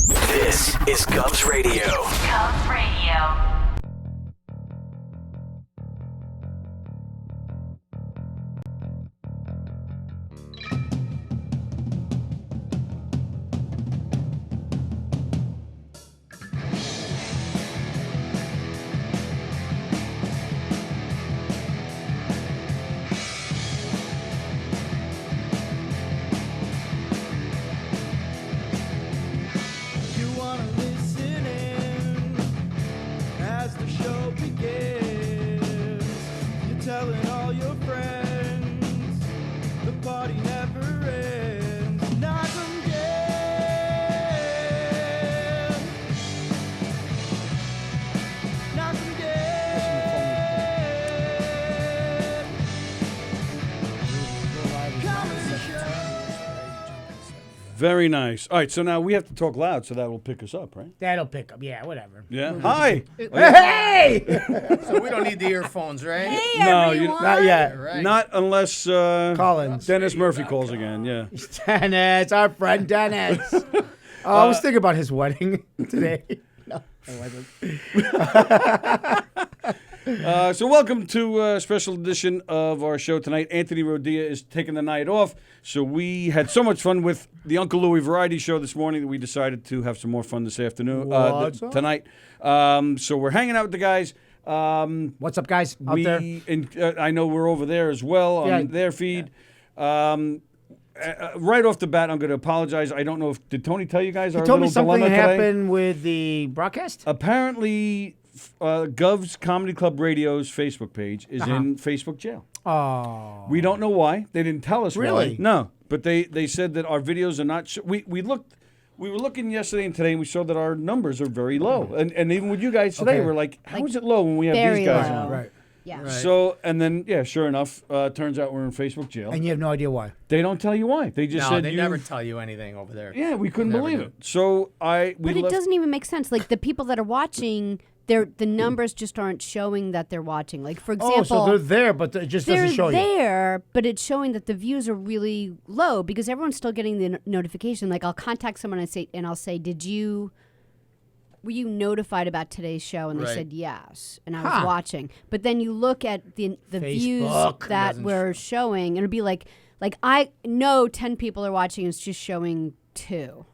This is Cubs Radio. Cubs Radio. Very nice. All right, so now we have to talk loud, so that will pick us up, right? That'll pick up. Yeah, whatever. Yeah. Hi. Hey! So we don't need the earphones, right? Hey, No, everyone. Not yet. Right. Not unless Collins. Dennis Murphy calls again. Yeah. Dennis, our friend Dennis. I was thinking about his wedding today. No, I wasn't. So welcome to a special edition of our show tonight. Anthony Rodia is taking the night off, so we had so much fun with the Uncle Louie Variety Show this morning that we decided to have some more fun this afternoon, What's up? tonight. So we're hanging out with the guys. What's up, guys? Out there? I know we're over there as well on their feed. Right off the bat, I'm going to apologize. I don't know if did Tony tell you guys our He told me little something dilemma today? happened with the broadcast. Apparently, Gov's Comedy Club Radio's Facebook page is in Facebook jail. Oh, We don't know why. They didn't tell us Really? why. No, but they said that our videos are not. We were looking yesterday and today, and we saw that our numbers are very low. And even with you guys today, Okay. we're like, how is it low when we have Very these guys low. on? right. Yeah. Right. So, and then, sure enough, turns out we're in Facebook jail. And you have no idea why. They don't tell you why. They just No, said they you. never tell you anything over there. Yeah, we couldn't Never believe do. it. So we But it left. doesn't even make sense. Like the people that are watching, the numbers just aren't showing that they're watching. Like for example, Oh, so they're there, but it just they're doesn't show you. there, but it's showing that the views are really low because everyone's still getting the notification. Like I'll contact someone and I'll say, were you notified about today's show? And they Right. said yes, and I was watching. But then you look at the views Facebook that doesn't we're showing, and it'd be like I know 10 people are watching, and it's just showing 2.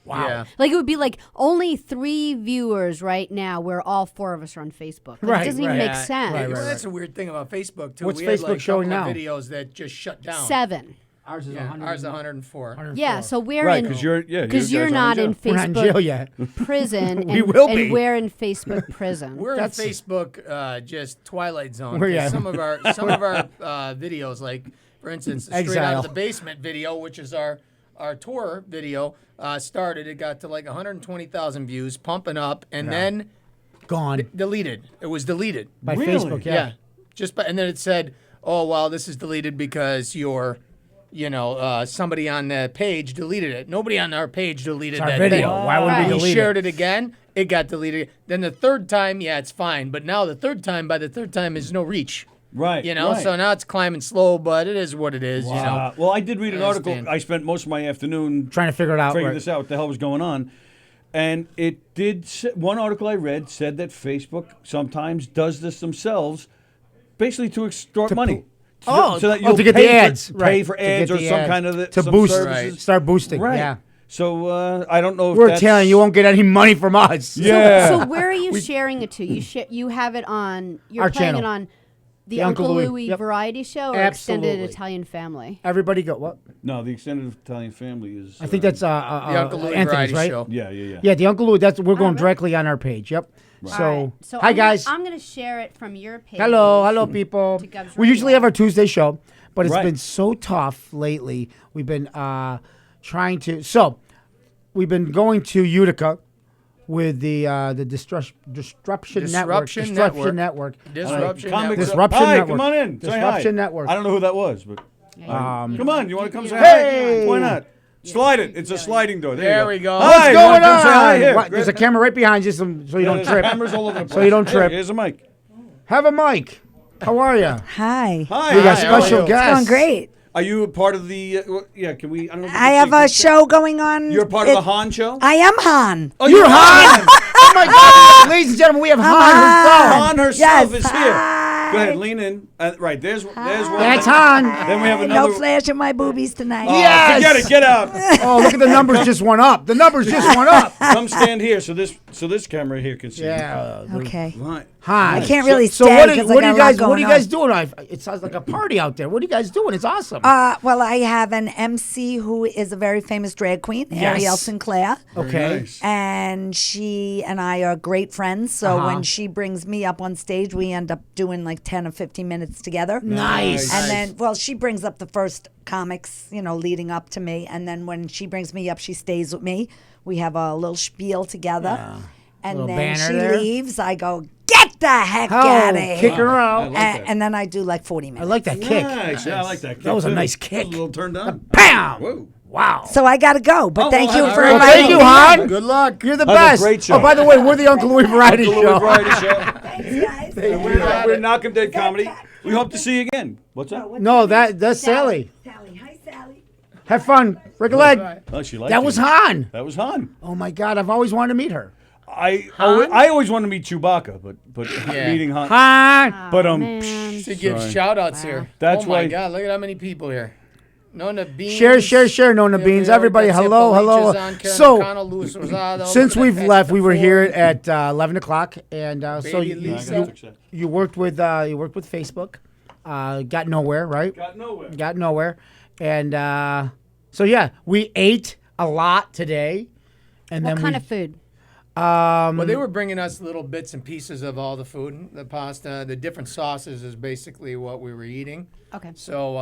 Wow. Yeah. Like it would be like only 3 viewers right now, where all 4 of us are on Facebook. Like, Right, it doesn't even right. make sense. Right, Well, that's a weird thing about Facebook too. What's we had, Facebook like, showing couple of now? videos that just shut down. 7. Ours is Yeah, ours is 104. Yeah, so we're Right, in because you're you because guys you're are not in We're not in jail Facebook yet. prison. We and, will and be. we're in Facebook prison. We're That's- in Facebook, just Twilight Zone. We're- 'cause yeah. Some of our videos, like for instance, Straight Out Exile. of the Basement video, which is our tour video, started. It got to like 120,000 views, pumping up, and then Gone deleted. It was deleted. by Really? Facebook. Yeah. And then it said, "Oh well, this is deleted because somebody on the page deleted it. Nobody on our page deleted It's our that video. thing. Why would Right. we He delete shared it? it again. It got deleted. Then the third time, yeah, it's fine. But now by the third time, is no reach. right. Right. So now it's climbing slow, but it is what it is. Well, I did read an I article. understand. I spent most of my afternoon Trying to figure it out. figuring Right. this out. What the hell was going on? And it did. One article I read said that Facebook sometimes does this themselves, basically to extort money. Oh, so that oh, you'll to get the pay ads, pay right, for to get ads or the some ads. kind of To some boost, services. start boosting. Right. Yeah. So I don't know if We're that's, telling you, won't get any money from us. Yeah. So where are you sharing it to? You have it on. You're Our playing channel. it on the The Uncle Uncle Louie, Louie, yep. Variety Show or Absolutely. Extended Italian Family. Everybody go. What? No, the extended Italian family is. I think that's The Uncle Louie Anthony's, Variety right? Show. Yeah. Yeah, the Uncle Louie. We're going right. directly on our page. Yep. All So, right. So hi guys. I'm gonna share it from your page. Hello, people. To Gov's We usually Radio. have our Tuesday show, but it's Right. been so tough lately. We've been trying to. So, we've been going to Utica with the Disruption Network. Disruption Disruption Network. Network. Disruption. Comics Network. Disruption Hi, Network. come on in. Say Disruption hi. Network. I don't know who that was, but come on. You want to come say Hey. hi? Why not? Slide it. It's a sliding door. There we go. Hi, What's you going wanna come say hi? on? Here, What, there's a camera right behind you, so you don't There's trip. cameras all over the place. So you don't trip. Here's a mic. Have a mic. How are you? Hi. Hi. We got Hi, how are special you? guests. It's going great. Are you a part of the? Yeah, can we? I don't know. If we I can have see- a show going on. You're a part of the Han show. I am Han. Oh, You're Han. Oh my God, ladies and gentlemen, we have Han herself. Han herself Yes, is here. hi. Go ahead, lean in. Right, there's one. That's Han. Then we have No another. flashing my boobies tonight. Oh, Yes. Forget it. Get out. Oh, look at the numbers just went up. The numbers just went up. Come stand here, so this camera here can see. Yeah. Okay. Right. Han. I can't really So stay what are, 'cause I what got are a you lot guys? What are going you guys doing? It sounds like a party out there. What are you guys doing? It's awesome. Well, I have an MC who is a very famous drag queen, Ariel Yes. Sinclair. okay. Nice. And she and I are great friends. So when she brings me up on stage, we end up doing like 10 or 15 minutes together. Nice. And then, well, she brings up the first comics, leading up to me. And then when she brings me up, she stays with me. We have a little spiel together. And Little then banner she there. leaves. I go, get the heck Oh, out of here. kick her out. like that. And then I do like 40 minutes. I like that kick. Nice. Yeah, I like that. Kick That was a too. nice That kick. was a little turned on. Bam. Whoa. Wow. So I got to go. But Oh, thank well, you all for right. Well, inviting thank you, me. Han. Good luck. You're the Have a best. great show. Oh, by the way, we're the Uncle Louie Variety Louie Show. Variety Show. Thanks, guys. We're Knock 'em Dead Comedy. We hope to see you again. What's that? No, that's Sally. Sally. Hi, Sally. Have fun. Break a leg. Oh, she liked That you. was Han. That was Han. Oh my God, I've always wanted to meet her. I always wanted to meet Chewbacca, but meeting Han. Han. But Man. To give Sorry. shout outs here. That's oh my why- God, look at how many people here. Nona Beans. Share, Nona Beans. Everybody, hello. So, since we've left, we were here at 11 o'clock, and so Baby Lisa. you worked with Facebook. Got nowhere, right? Got nowhere, and so yeah, we ate a lot today, and What then kind of food? Well, they were bringing us little bits and pieces of all the food, the pasta, the different sauces is basically what we were eating. Okay. So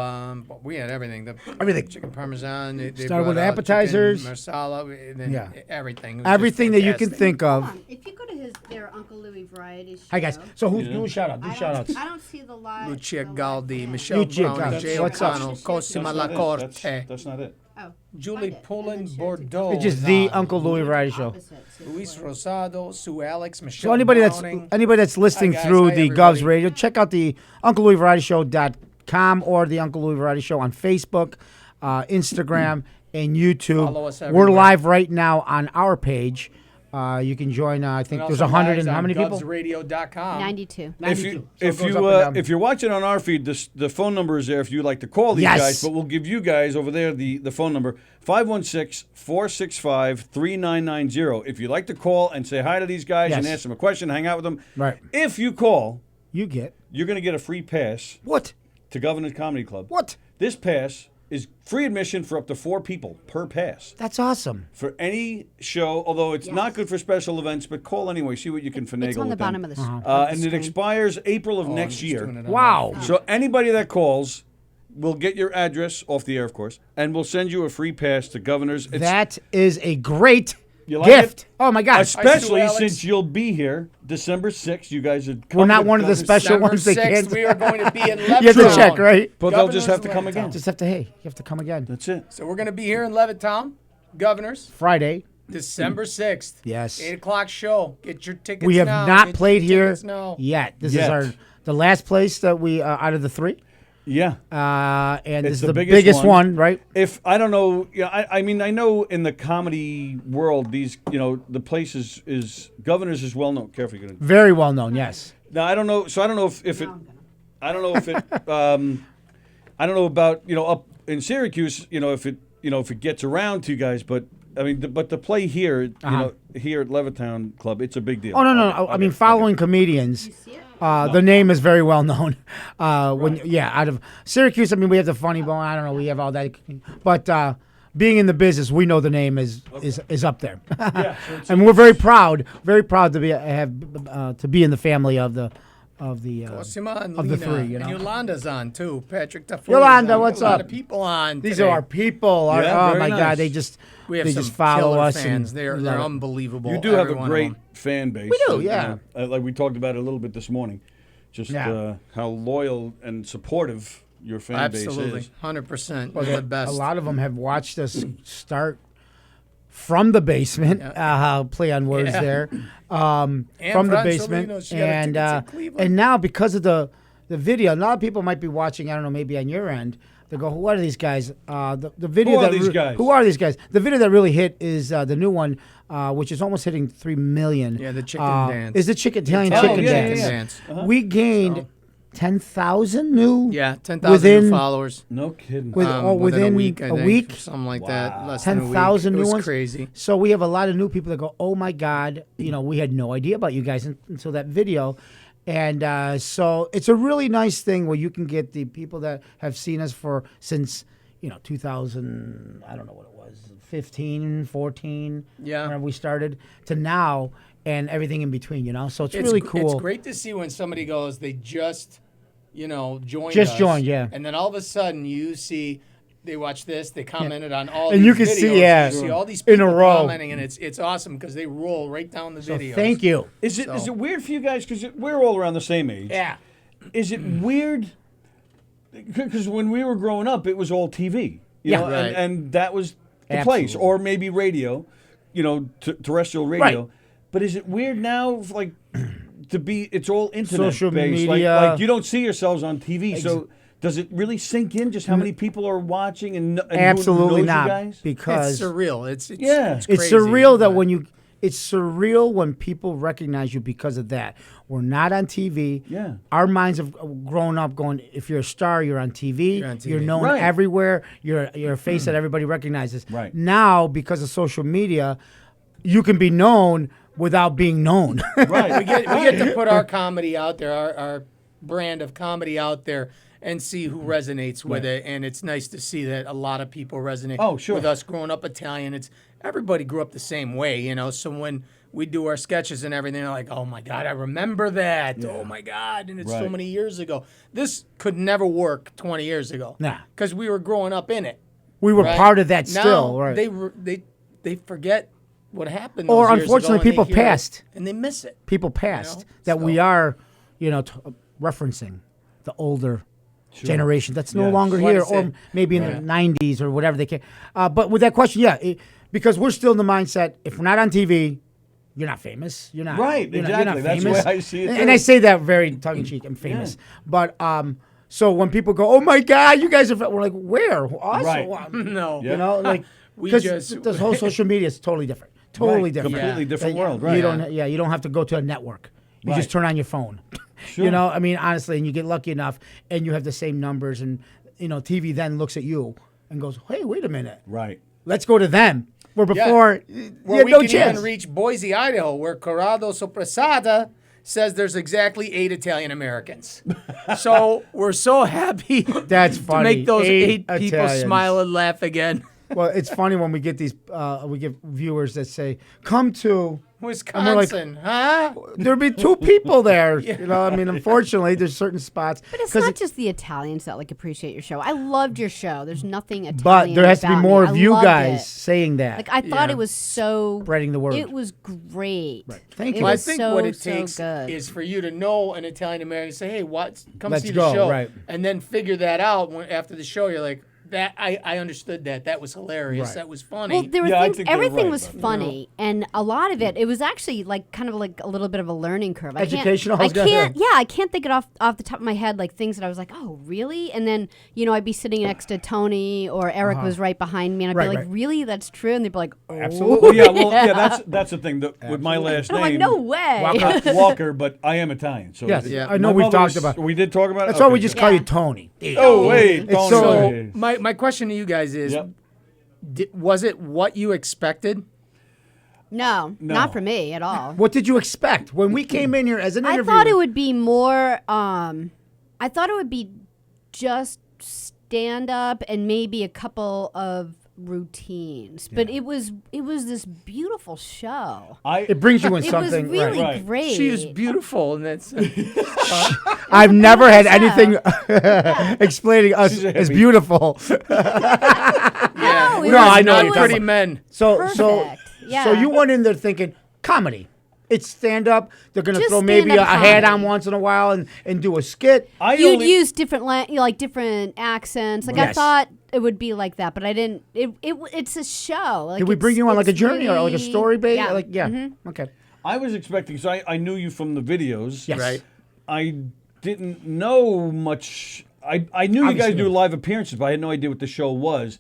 but we had everything. Everything. Chicken parmesan. They Started with brought out appetizers. chicken marsala. And then Yeah. everything. It was everything just that you can fantastic. think of. If you go to their Uncle Louie variety show. Hi guys. So who's doing shout out? Do shout outs. I don't see the live. Lucia the live Galdi, thing. Michelle Lucia Brown, Galdi. Jay What's up? O'Connell, Cosima Lacorte, That's not it. Oh, Julie find it, and then Pullen share it Bordeaux. It's just the Uncle Louie Variety Show. opposite, so Luis Rosado, Sue Alex, Michelle So anybody Browning. that's listening Hi, guys. through Hi, the everybody. Govs Radio, check out the Uncle Louie Variety Show.com or the Uncle Louie Variety Show on Facebook, Instagram, and YouTube. Follow us We're everywhere. live right now on our page. You can join. I think And there's also 100 and guys how on many people? GovsRadio.com. 92. If you 92. So it if goes you up and down. if you're watching on our feed, the phone number is there if you'd like to call these Yes. guys. But we'll give you guys over there the phone number 516-465-3990. If you'd like to call and say hi to these guys and Yes. ask them a question, hang out with them. Right. If you call, You get you're going to get a free pass what? to Governor's Comedy Club. What? This pass is free admission for up to 4 people per pass. That's awesome. For any show, although it's not good for special events, but call anyway. See what you can finagle It's on the with them. bottom of the And it screen. expires April of next Just year. doing it on Wow. So anybody that calls will get your address off the air, of course, and we'll send you a free pass to Governor's. It's, That is a great You like gift. it? Oh my God. especially Alex. since you'll be here December 6th. You guys are We're not one of the special December ones they 6th, can't. we are going to be in You have to Levittown. check, right? But they'll just have to Governor's come Levittown. again. Just have to, hey, you have to come again. That's it. So we're going to be here in Levittown, Governors, Friday. December 6th. Yes. 8 o'clock show. Get your tickets We have now. not Get played your here tickets now. yet. This Yet. is the last place that we out of the 3. Yeah. And It's this is the the biggest biggest one. one, right? If I don't know, yeah, I mean, I know in the comedy world, these, the place is Governor's is well known. Careful, you're gonna. Very well known, yes. Now I don't know. So I don't know if it. I don't know if it. I don't know about up in Syracuse. If it gets around to you guys, but I mean, but to play here, here at Levittown Club, it's a big deal. Oh, no. I mean, following comedians, the name is very well known. Out of Syracuse, I mean, we have the Funny Bone. I don't know. We have all that. But being in the business, we know the name is up there. And we're very proud to be in the family of the Cosima and of the Lena. 3, And Yolanda's on, too. Patrick Tafoya. Yolanda, what's A lot up? of people on These today. are our people. Yeah, Oh very my nice. God, they just We have some follow killer us. fans. And They're love it. unbelievable. You do have every a one of great them. fan base. We do, and, yeah. like we talked about it a little bit this morning. Just Yeah. how loyal and supportive your fan base Absolutely. is. 100%. Well, They're the best. A lot of them have watched us start from the basement. Play on words Yeah. there. From the Francelino, basement, she got her and tickets in Cleveland. and now because of the video, a lot of people might be watching. I don't know, maybe on your end, They go, who are these guys? The video Who are that these guys? Who are these guys? The video that really hit is the new one, which is almost hitting 3 million. Yeah, the chicken dance. Is the Italian Oh, chicken yeah, dance? yeah, yeah. dance. We gained 10,000 new. Yeah, 10,000 within new followers. No kidding. within a week, I think, week? something like Wow. that. Less than a week. 10,000 It new was ones. crazy. So we have a lot of new people that go, oh my God, we had no idea about you guys until that video. And so it's a really nice thing where you can get the people that have seen us since 2000, I don't know what it was, 15, 14, Yeah. when we started, to now, and everything in between, So it's really cool. It's great to see when somebody goes, they just, joined Just us, joined, yeah. And then all of a sudden you see they watch this, they commented on all And these you can videos, see, yeah, you see all these in people a row. commenting, and it's awesome because they roll right down the So videos. thank you. Is it weird for you guys? Because we're all around the same age. Yeah. Is it weird? Because when we were growing up, it was all TV. You Yeah. know, Right. and that was the place. Absolutely. Or maybe radio, terrestrial radio. Right. But is it weird now, like, it's all internet Social based? media. Like you don't see yourselves on TV. So does it really sink in just how many people are watching and who Absolutely knows not. you guys? Because It's surreal. It's Yeah. it's, it's crazy, surreal that but- it's surreal when people recognize you because of that. We're not on TV. Yeah. Our minds have grown up going, if you're a star, you're on TV. You're on TV. You're known Right. everywhere. You're a face that everybody recognizes. Right. Now, because of social media, you can be known without being known. Right. we get to put our comedy out there, our brand of comedy out there, and see who resonates with it. And it's nice to see that a lot of people resonate Oh, sure. with us growing up Italian. It's everybody grew up the same way, So when we do our sketches and everything, they're like, oh my God, I remember that. Oh my God. And it's so Right. many years ago. This could never work 20 years ago. Nah. Because we were growing up in it. We were right? part of that Now, still. Right. they forget what happened. Or those years ago, unfortunately, and they people hear it, passed. and they miss it. People passed know, that we so- are, referencing the older generation that's no Yes. longer What here, is or it? maybe in the 90s or whatever they can. But with that question, because we're still in the mindset, if we're not on TV, you're not famous. You're not Right, You're exactly. not That's the famous. way I see it, And too. I say that very tongue in cheek. I'm famous, but so when people go, "Oh my God, you guys are," we're like, "Where? Us?" Right. No. Yeah. We because just- the whole social media is totally different. Totally Right. different. Completely different You world, right. You don't have to go to a network. You just Right. turn on your phone. Sure. I mean, honestly, and you get lucky enough, and you have the same numbers, and TV then looks at you and goes, "Hey, wait a minute, Right. let's go to them." Where Yeah. before, you Where had we no can chance. even reach Boise, Idaho, where Corrado Soprasada says there's exactly 8 Italian Americans. So we're so happy That's to funny. make those 8 people Italians. smile and laugh again. Well, it's funny when we get these, we get viewers that say, "Come to." Wisconsin, huh? There'd be 2 people there. I mean, unfortunately, there's certain spots. But it's 'cause not just the Italians that appreciate your show. I loved your show. There's nothing Italian. But there has to be about more me. of I you loved guys it. saying that. Like I thought Yeah. it was so Spreading the word. It was great. Right. Thank It you. Well, I was think so, what it so takes good. is for you to know an Italian American, say, "Hey, come Let's see go," the show," right. and then figure that out after the show. You're like, "That I understood that. That was hilarious. Right. That was funny." Well, there were Yeah, I things. think they're Everything right, was but- funny, and a lot of it was actually kind of like a little bit of a learning curve. Educational, I I was gonna can't. say. Yeah, I can't think it off the top of my head, like things that I was like, oh, really? And then I'd be sitting next to Tony or Eric was right behind me, and I'd Right, be like, right. really? That's true? And they'd be like, oh, Absolutely. Well, yeah, that's the thing. With my last And I'm name, like, no way. Walker, but I am Italian. So Yes, Yeah. I know My we've mother talked was- about. We did talk about it. That's why we Okay, just good. call you Yeah. Tony. Oh wait, It's Tony. so- So my question to you guys is, Yep. was it what you expected? No, No. not for me at all. What did you expect when we came in here as an I interviewer? thought it would be more. I thought it would be just stand up and maybe a couple of routines, but it was this beautiful show. It brings you in It something. was really Right. great. She is beautiful, and that's I've never had Yeah. anything explaining us She's a as hippie. beautiful. yeah. it No, was I know it you're was talking Pretty men. So perfect. Yeah. so you went in there thinking comedy. It's stand up. They're gonna Just throw maybe a stand-up hat on comedy. once in a while and do a skit. You'd use different different accents. Like I Yes. thought it would be like that, but I didn't. It's a show. Like Did we bring it's- you on like a it's journey or like a really- story base? Yeah. Like yeah. Mhm. Okay. I was expecting, so I knew you from the videos. Yes. Right. I didn't know much I knew you guys Obviously do not. live appearances, but I had no idea what the show was.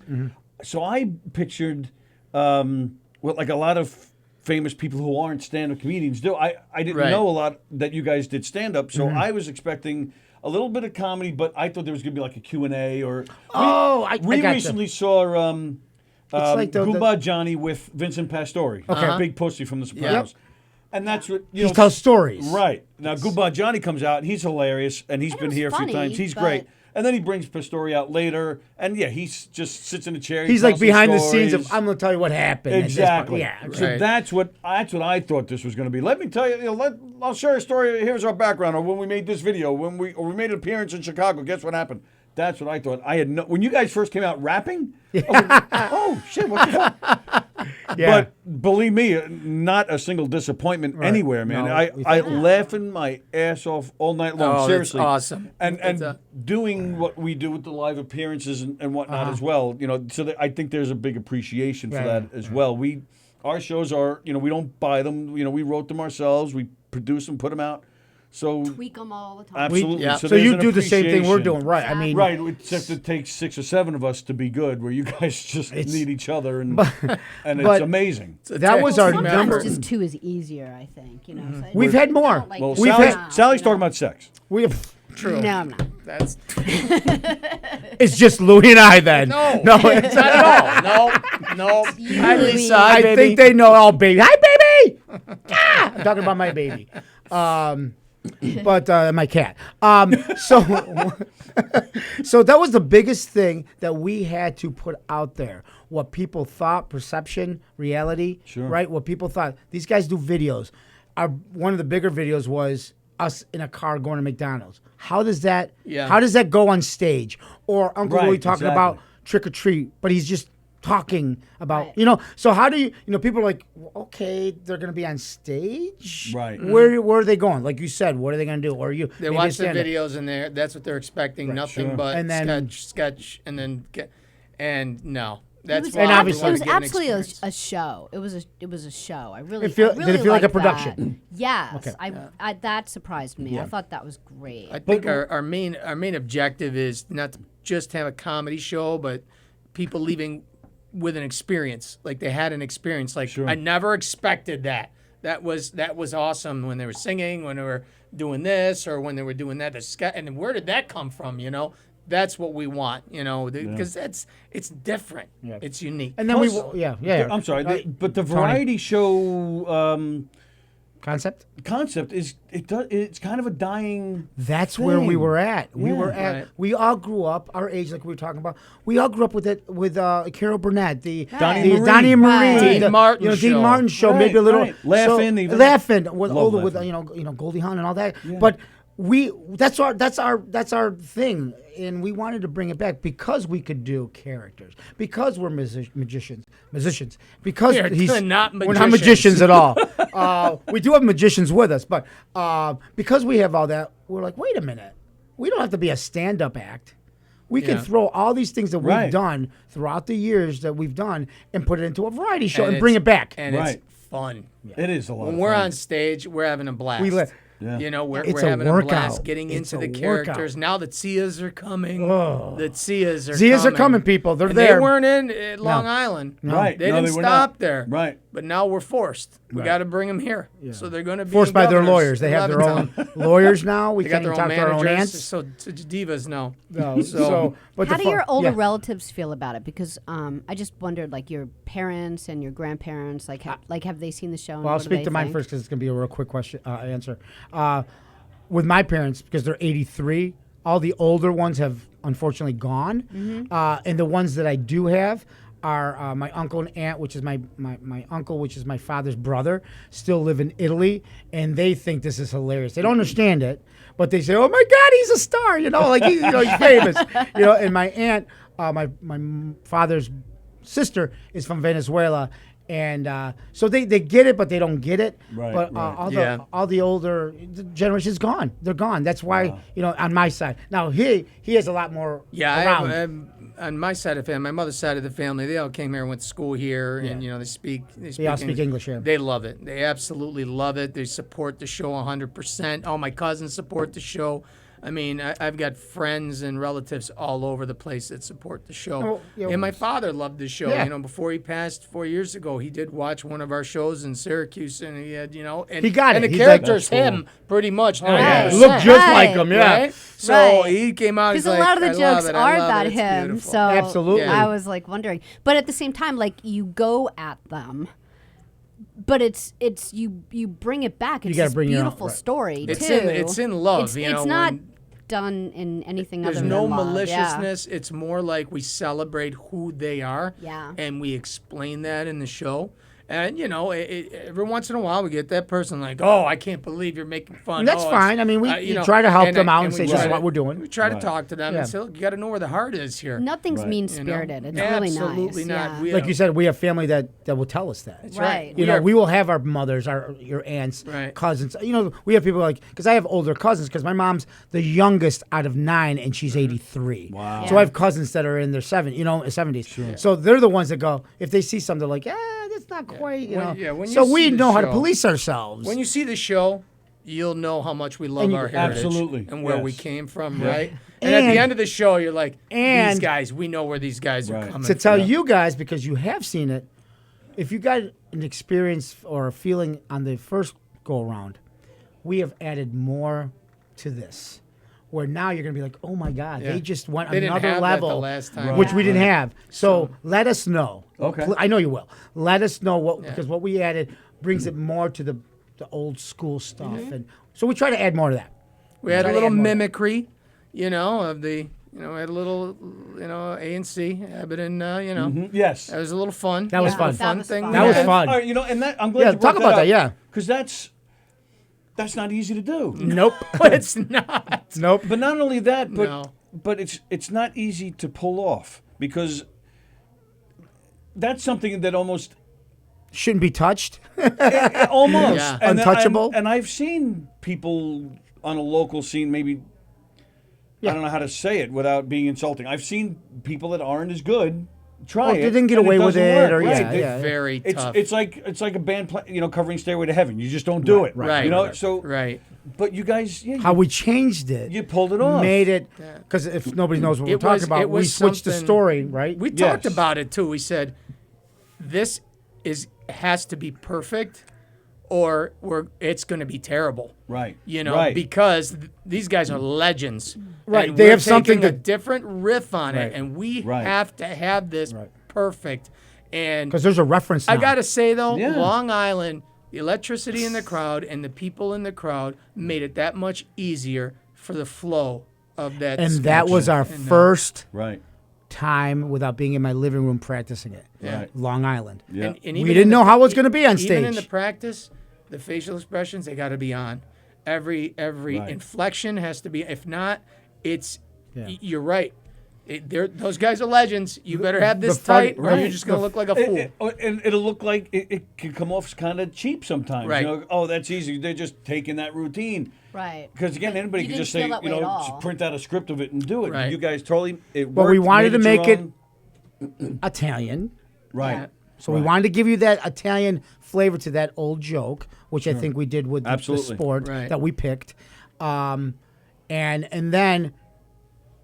So I pictured what like a lot of famous people who aren't stand-up comedians do. I didn't Right. know a lot that you guys did stand-up, so I was expecting a little bit of comedy, but I thought there was going to be like a Q&A or. We gotcha. recently saw like the- Goomba Johnny with Vincent Pastore, Okay. big pussy from The Sopranos. And that's what you He know. tells stories. Right. Now, Goomba Johnny comes out, and he's hilarious, and he's been was here a few funny, times. He's but- great. And then he brings Pastore out later, and yeah, he just sits in a chair. He's tells like some behind the scenes of stories. I'm going to tell you what happened. at this point." Exactly. Yeah. So Right. that's what I thought this was going to be. Let me tell you, I'll share a story. Here's our background, or when we made this video, when we made an appearance in Chicago. Guess what happened? That's what I thought. I had no. When you guys first came out rapping, I was like, oh shit, what the fuck? Yeah. But believe me, not a single disappointment anywhere, man. No, I laughing my ass off all night long. Oh, that's seriously, awesome. And It's a- doing what we do with the live appearances and whatnot as well. You know, so that I think there's a big appreciation for that as well. Our shows are, you know, we don't buy them. You know, we wrote them ourselves. We produce them, put them out. So Tweak them all the time. absolutely. Yeah. So there's you an do the same thing we're appreciation. doing, right? I mean, Right, except it takes 6 or 7 of us to be good, where you guys just need each other, and and it's but- amazing. that was our Sometimes number. just 2 is easier, I think. You know, so We've it's had more. not like Well, you're Sally's, not, Sally's you talking know. about sex. We have, True. No, I'm not. That's it's just Louie and I then. no, it's, not at all. No. Hi, Louie. Lisa. Hi, I baby. think they know. Oh, baby. Hi, baby. Ah! I'm talking about my baby. But my cat. So, so that was the biggest thing that we had to put out there. What people thought, perception, reality, Sure. right? What people thought. These guys do videos. One of the bigger videos was us in a car going to McDonald's. How does that? Yeah. How does that go on stage? Or Uncle Right, Louie talking exactly. about trick or treat, but he's just talking about Right. you know. So how do you people are like, okay, they're gonna be on stage, Right. Where are they going? Like you said, what are they gonna do? Or you They maybe watch a the stand-up. videos and that's what they're expecting. Nothing sure. but And then- sketch, and then no. That's It why was, And we obviously- it wanna was get an absolutely experience. a show. It was a show. I really It feel- I really did it feel like a liked that. production? Yes, Okay. I that surprised me. I thought that was great. I think our main objective is not to just have a comedy show, but people leaving with an experience. Like they had an experience. Like Sure. I never expected that. That was awesome when they were singing, when they were doing this, or when they were doing that. And where did that come from? You know, that's what we want. You know, because it's different. It's unique. And then Plus- yeah. I'm sorry, but the Tony. variety show Concept. concept it's kind of a dying. That's where we thing. were at. We Yeah. were at. Right. We all grew up our age, like we were talking about. We all grew up with it with Carol Burnett, the Donnie Marie. Donnie Marie, Right. the, Dean Martin Dean show. Martin show, Right, maybe a little right. Laughing even. laughing with Love older with Laughing. Goldie Hawn and all that. But that's our thing, and we wanted to bring it back because we could do characters, because we're musicians, because We're not we're not magicians at all. We do have magicians with us, but because we have all that, we're like, wait a minute, we don't have to be a stand-up act. We can Yeah. throw all these things that we've Right. done throughout the years that we've done and put it into a variety show and it's- bring it back. And Right. it's fun. It is a lot. When of we're fun. on stage, we're having a blast. We li- Yeah. You know, we're It's a having a workout. blast getting It's into a the workout. characters. Now the Tias are coming. Oh. The Tias are Zias are coming. coming, people. They're And there. They weren't in Long Island. Right. They No, didn't they were stop not. there. Right. But now we're forced. We Right. got to bring them here. So they're going to be Forced by their governors lawyers. They in have their own Levittown. lawyers now. We They got can't their even own talk to our own managers. ants. So divas now. No, but How the do your older yeah. relatives feel about it? Because I just wondered, like your parents and your grandparents, like have they seen the show? And Well, I'll what do speak they to mine think? first because it's going to be a real quick question answer. With my parents, because they're 83, all the older ones have unfortunately gone, and the ones that I do have are my uncle and aunt, which is my uncle, which is my father's brother, still live in Italy, and they think this is hilarious. They don't understand it, but they say, "Oh my God, he's a star!" You know, like he's famous. You know, and my aunt, my father's sister, is from Venezuela. And so they get it, but they don't get it. Right, But right. all the older generation's gone. They're gone. That's why on my side. Now he has a lot more Yeah, around. on my side of the family, my mother's side of the family, they all came here and went to school here, and they speak. They all speak English here. They love it. They absolutely love it. They support the show 100%. All my cousins support the show. I mean, I've got friends and relatives all over the place that support the show. Oh, yeah. And my father loved the show. Yeah. You know, before he passed 4 years ago, he did watch one of our shows in Syracuse, and he had, you know, and He got and it. the He's like, character's "That's cool." him pretty much. Right. He looked just Right. like him, yeah. Right? So Right. he came out. Because He's a like, lot of the "I love jokes it, are I love about it, it's him. beautiful." So Absolutely. I was like wondering. But at the same time, like you go at them. But it's you bring it back. It's gotta this bring your own- beautiful right. story It's too. it's in love. It's, you it's know, not when done in anything there's other no than love. maliciousness. It's more like we celebrate who they are. Yeah. And we explain that in the show. And, you know, every once in a while we get that person like, oh, I can't believe you're making fun. And that's Oh, fine. I mean, we you try to help them out and we say, try this is to- what we're doing. We try to Right. talk to them Yeah. and say, look, you got to know where the heart is here. Nothing's Right. mean you know? spirited. It's really nice. Absolutely not. Yeah. We Like are- you said, we have family that will tell us that. That's Right. You know, we will have our mothers, your aunts, Right. cousins. You know, we have people like, because I have older cousins, because my mom's the youngest out of 9, and she's 83. Wow. So I have cousins that are in their 70s. So they're the ones that go, if they see something, they're like, that's not quite, you know. When you So see we the know how to show- police ourselves. When you see the show, you'll know how much we love And you- our heritage Absolutely, and where we yes. came from, right? And at the And- end of the show, you're like, these and- guys, we know where these guys are Right. coming to tell from. you guys, because you have seen it, if you got an experience or a feeling on the first go around, we have added more to this. Where now you're going to be like, oh my God, Yeah. they just went They didn't another have that level, the last time. which we didn't have. So let us know. Okay. I know you will. Let us know because what we added brings it more to the old school stuff, and so we try to add more to that. We had Try a to little add more. mimicry, you know, of the, you know, we had a little, you know, A&C, Abbott and, you know. Yes. That was a little fun. That was Yeah, fun. that was thing. fun. That was Yeah. fun. All right, you know, and that I'm glad Yeah, you brought talk about that, yeah. because that's not easy to do. Nope. But it's not. Nope. But not only that, but No. but it's not easy to pull off because that's something that almost Shouldn't be touched. almost Yeah. And Untouchable. And I've seen people on a local scene maybe. I don't know how to say it without being insulting. I've seen people that aren't as good try Oh, it. they didn't get and away with doesn't it, work. or Right. yeah, They- yeah. Very tough. It's like a band covering Stairway to Heaven. You just don't do it. Right. You know. Right. So. Right. But you guys, yeah, How we changed it. you pulled it off. Made it because if nobody knows what we're It talking was- about, it we was switched the something- story, right? We Yes. talked about it too. We said, this has to be perfect or it's going to be terrible. Right. You know, Right. because these guys are legends. Right, And they we're have something taking a to- different riff on Right. it, and we Right. have to have this Right. perfect. And Because there's a reference. Now. I got to say, though, Yeah. Long Island, the electricity in the crowd and the people in the crowd made it that much easier for the flow of that. and that was our And, first Right. time without being in my living room practicing it. Right. Long Island. Yeah. And We even didn't in know the- how it was gonna be on Even in the stage. practice, the facial expressions, they got to be on. Every Right. inflection has to be. If not, it's Yeah. you're right. Those guys are legends. You better have this the fun- tight, or right. you're just gonna look like a fool. And it'll look like it can come off kind of cheap sometimes. Right. You know, oh, that's easy. They're just taking that routine. Right. Because again, anybody You can didn't just say, feel that you way at know, all. just print out a script of it and do it. Right. You guys totally. It But we worked, wanted to made make your it own. Italian. Right. Yeah. So we wanted to give you that Italian flavor to that old joke, which I think we did with the Absolutely. sport Right. that we picked. And then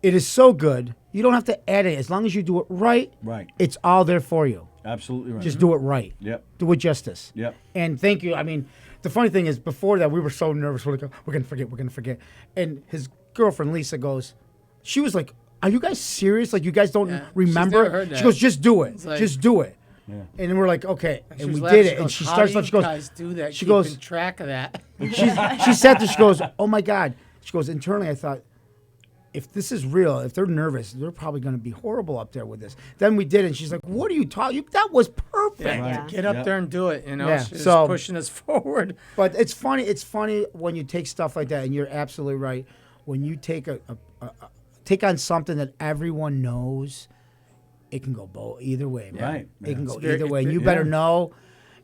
it is so good, you don't have to add it. As long as you do it right, Right. it's all there for you. Absolutely right. Just do it right. Yep. Do it justice. Yep. And thank you. I mean, the funny thing is, before that, we were so nervous. We're like, we're going to forget. And his girlfriend, Lisa, she was like, are you guys serious? Like, you guys don't Yeah. She's remember? never heard She that. goes, just do it. like- Just do it. And then we're like, okay. She And was we laughing. did it. And goes, she "How starts, do she goes, you guys do that? she keeping goes- track of that. she said this, she goes, oh my God. She goes, internally, I thought, if this is real, if they're nervous, they're probably going to be horrible up there with this. Then we did it, and she's like, what are you talking? That was perfect. Yeah. Right. Get up Yeah. there and do it. You know, Yeah. she's So- pushing us forward. But it's funny. It's funny when you take stuff like that, and you're absolutely right. When you take take on something that everyone knows, it can go either way, man. Right. It can Yeah. go It's very- either way. And it's you very- better know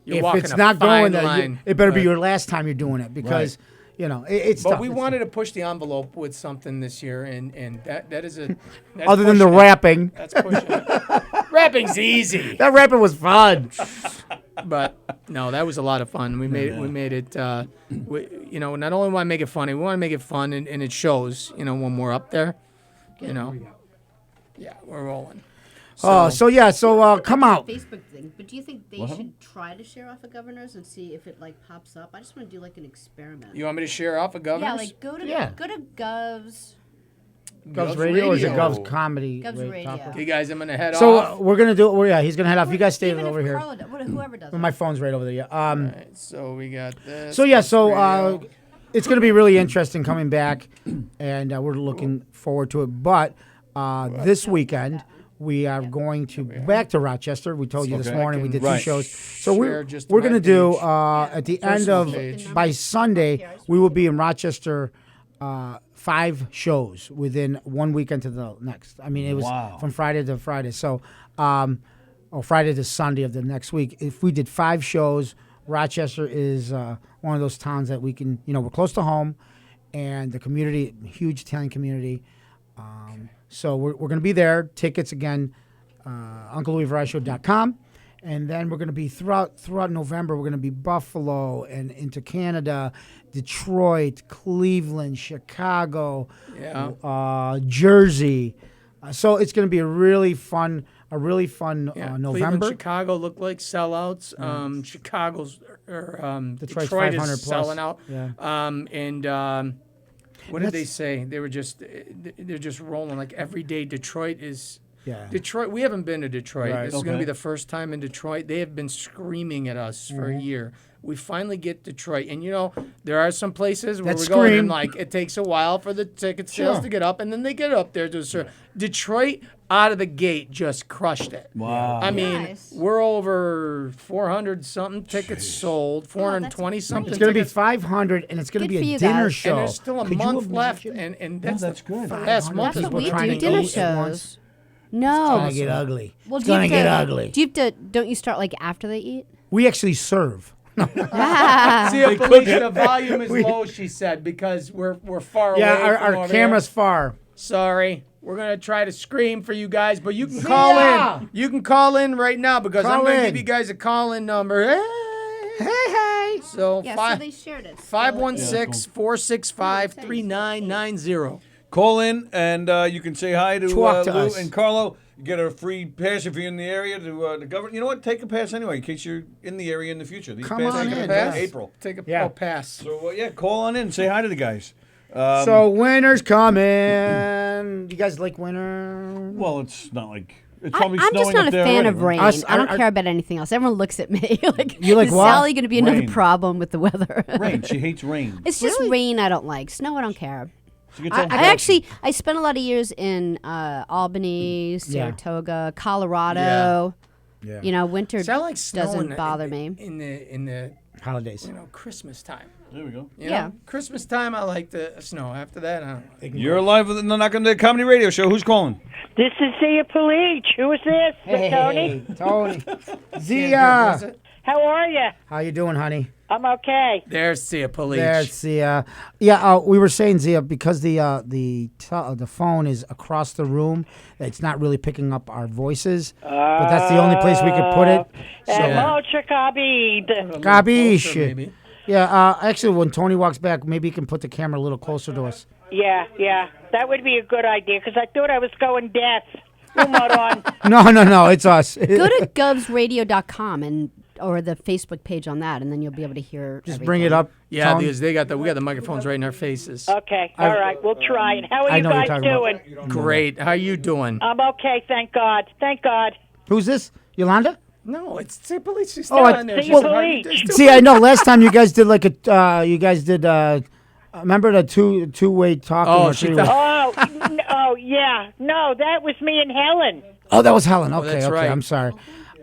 You're if walking it's a not fine going there. line. It better be Right. your last time you're doing it because it's But tough. we It's wanted tough. to push the envelope with something this year, and that is a. That's Other than the pushing it. rapping, That's pushing it. Rapping's easy, that rapping was fun. but no, that was a lot of fun. We made it. We made it. not only want to make it funny, we want to make it fun, and it shows, when we're up there, Yeah, we're rolling. So come out. Facebook thing, but do you think they should try to share off of governors and see if it pops up? I just want to do an experiment. You want me to share off of governors? Yeah, go to Gov's. Gov's Radio or is it Gov's Comedy? Gov's Radio. Okay, guys, I'm gonna head off. So we're gonna do it. Yeah, he's gonna head off. You guys stay Even over if here. Whoever does it. My phone's right over there. Yeah. All right, so we got this. So it's gonna be really interesting coming back, and we're looking forward to it. But this weekend we are going to back to Rochester. We told you this morning we did 2 shows. So we're gonna do at the end of by Sunday we will be in Rochester. 5 shows within 1 weekend to the next. I mean, it was from Friday to Friday. So, or Friday to Sunday of the next week. If we did 5 shows, Rochester is one of those towns that we can, we're close to home, and the community, huge Italian community. So we're going to be there. Tickets again, UncleLouieVarietyshow.com. And then we're going to be throughout November. We're going to be Buffalo and into Canada, Detroit, Cleveland, Chicago, Jersey. So it's going to be a really fun November. Cleveland, Chicago look like sellouts. Chicago's Detroit's Detroit 500 is plus. selling out. Yeah. What did they say? They're just rolling like every day. Detroit is. Yeah. Detroit, we haven't been to Detroit. Right. This is going to be the first time in Detroit. They have been screaming at us for a year. We finally get Detroit. And, there are some places where we're going and, it takes a while for the ticket sales to get up, and then they get up there to a certain... Detroit, out of the gate, just crushed it. Wow. I mean, we're over 400-something tickets sold, 420-something It's going to be 500, and it's going to be a dinner show. And there's still a month left, and that's good. Last month That's is what we trying do, to dinner eat. shows. No. It's going to get ugly. Well, it's going to get ugly. Do you have to? Don't you start after they eat? We actually serve. See, Felicia, the volume is low, she said, because we're far away. Yeah, from our over camera's here. Far. Sorry. We're going to try to scream for you guys, but you can call in. You can call in right now because I'm going to give you guys a call-in number. Hey. So, So they shared it. 516-465-3990. Call in, and you can say hi to Talk to Lou us. and Carlo. You get a free pass if you're in the area to the government. You know what? Take a pass anyway in case you're in the area in the future. These Come passes on are in, in yes. April. Take a pass. So, call on in. Say hi to the guys. So winter's coming. You guys like winter? Well, it's not like... It's I'm probably just snowing not up a there fan already, of right? rain. I don't care about anything else. Everyone looks at me like, You like is what? Sally going to be another Rain. problem with the weather? Rain. She hates rain. It's just rain I don't like. Snow I don't care. So you can tell- I spent a lot of years in Albany, Saratoga, Colorado. Yeah. Winter See, I like snow doesn't bother me. in the Holidays. Christmas time. There we go. You know? Christmas time, I like the snow. After that, I don't know. You're live with the Knock on the Comedy Radio Show. Who's calling? This is Zia Palich. Who is this? Tony? Tony. Zia. How are you? How you doing, honey? I'm okay. There's Sia Police. There's Zia. We were saying, Zia, because the phone is across the room, it's not really picking up our voices. But that's the only place we could put it. Hello, Chicabid. Gabish. Maybe. Yeah, actually, when Tony walks back, maybe he can put the camera a little closer to us. Yeah. That would be a good idea, because I thought I was going deaf. Moron. No, it's us. Go to govsradio.com or the Facebook page on that, and then you'll be able to hear. Just everything. bring it up. Yeah, Tone. because we got the microphones right in our faces. Okay, all right, we'll try it. How are I you know what guys you're talking doing? about. Great. How you doing? I'm okay, thank God. Thank God. Who's this? Yolanda? No, it's Sia Police. She's still Oh, on there. Sia She's Police. See, I know. Last time you guys did remember the two-way talking? Oh, or she three-way? Yeah. No, that was me and Helen. Oh, that was Helen. Okay, that's okay. right. I'm sorry.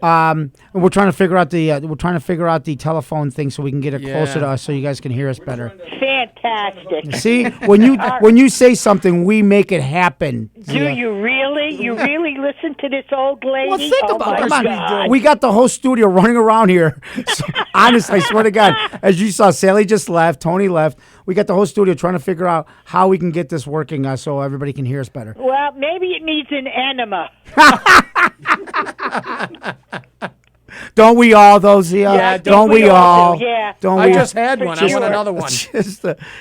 We're trying to figure out the telephone thing so we can get it closer to us so you guys can hear us better. Fantastic. See, when you say something, we make it happen. Do you really? You really listen to this old lady? Well, think Oh, about it. my Come God. on. We got the whole studio running around here. So, honest, I swear to God. As you saw, Sally just left. Tony left. We got the whole studio trying to figure out how we can get this working so everybody can hear us better. Well, maybe it needs an enema. Don't we all, though, Zia? Yeah, I think don't we we all all? do, yeah. Don't I we? just had one. I want sure. another one.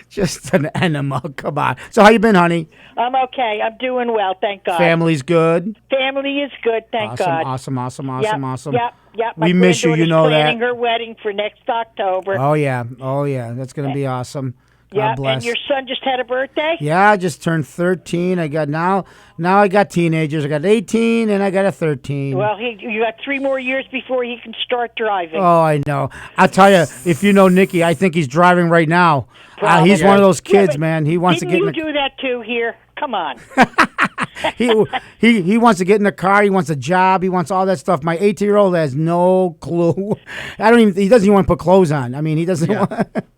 Just an enema. Come on. So how you been, honey? I'm okay. I'm doing well, thank God. Family's good. Family is good, thank Awesome, God. awesome, awesome, Yep, awesome, awesome. Yep, yep. My We miss you, you granddaughter's know that. planning her wedding for next October. Oh yeah, that's gonna be awesome. God yeah, bless. and your son just had a birthday? Yeah, I just turned 13. I got now I got teenagers. I got 18 and I got a 13. Well, you got 3 more years before he can start driving. Oh, I know. I'll tell you, if you know Nicky, I think he's driving right now. He's one of those Yeah, kids, but man. He wants to didn't get you in the, do that too here? Come on. he wants to get in the car. He wants a job. He wants all that stuff. My 18-year-old has no clue. He doesn't even want to put clothes on. I mean, he doesn't.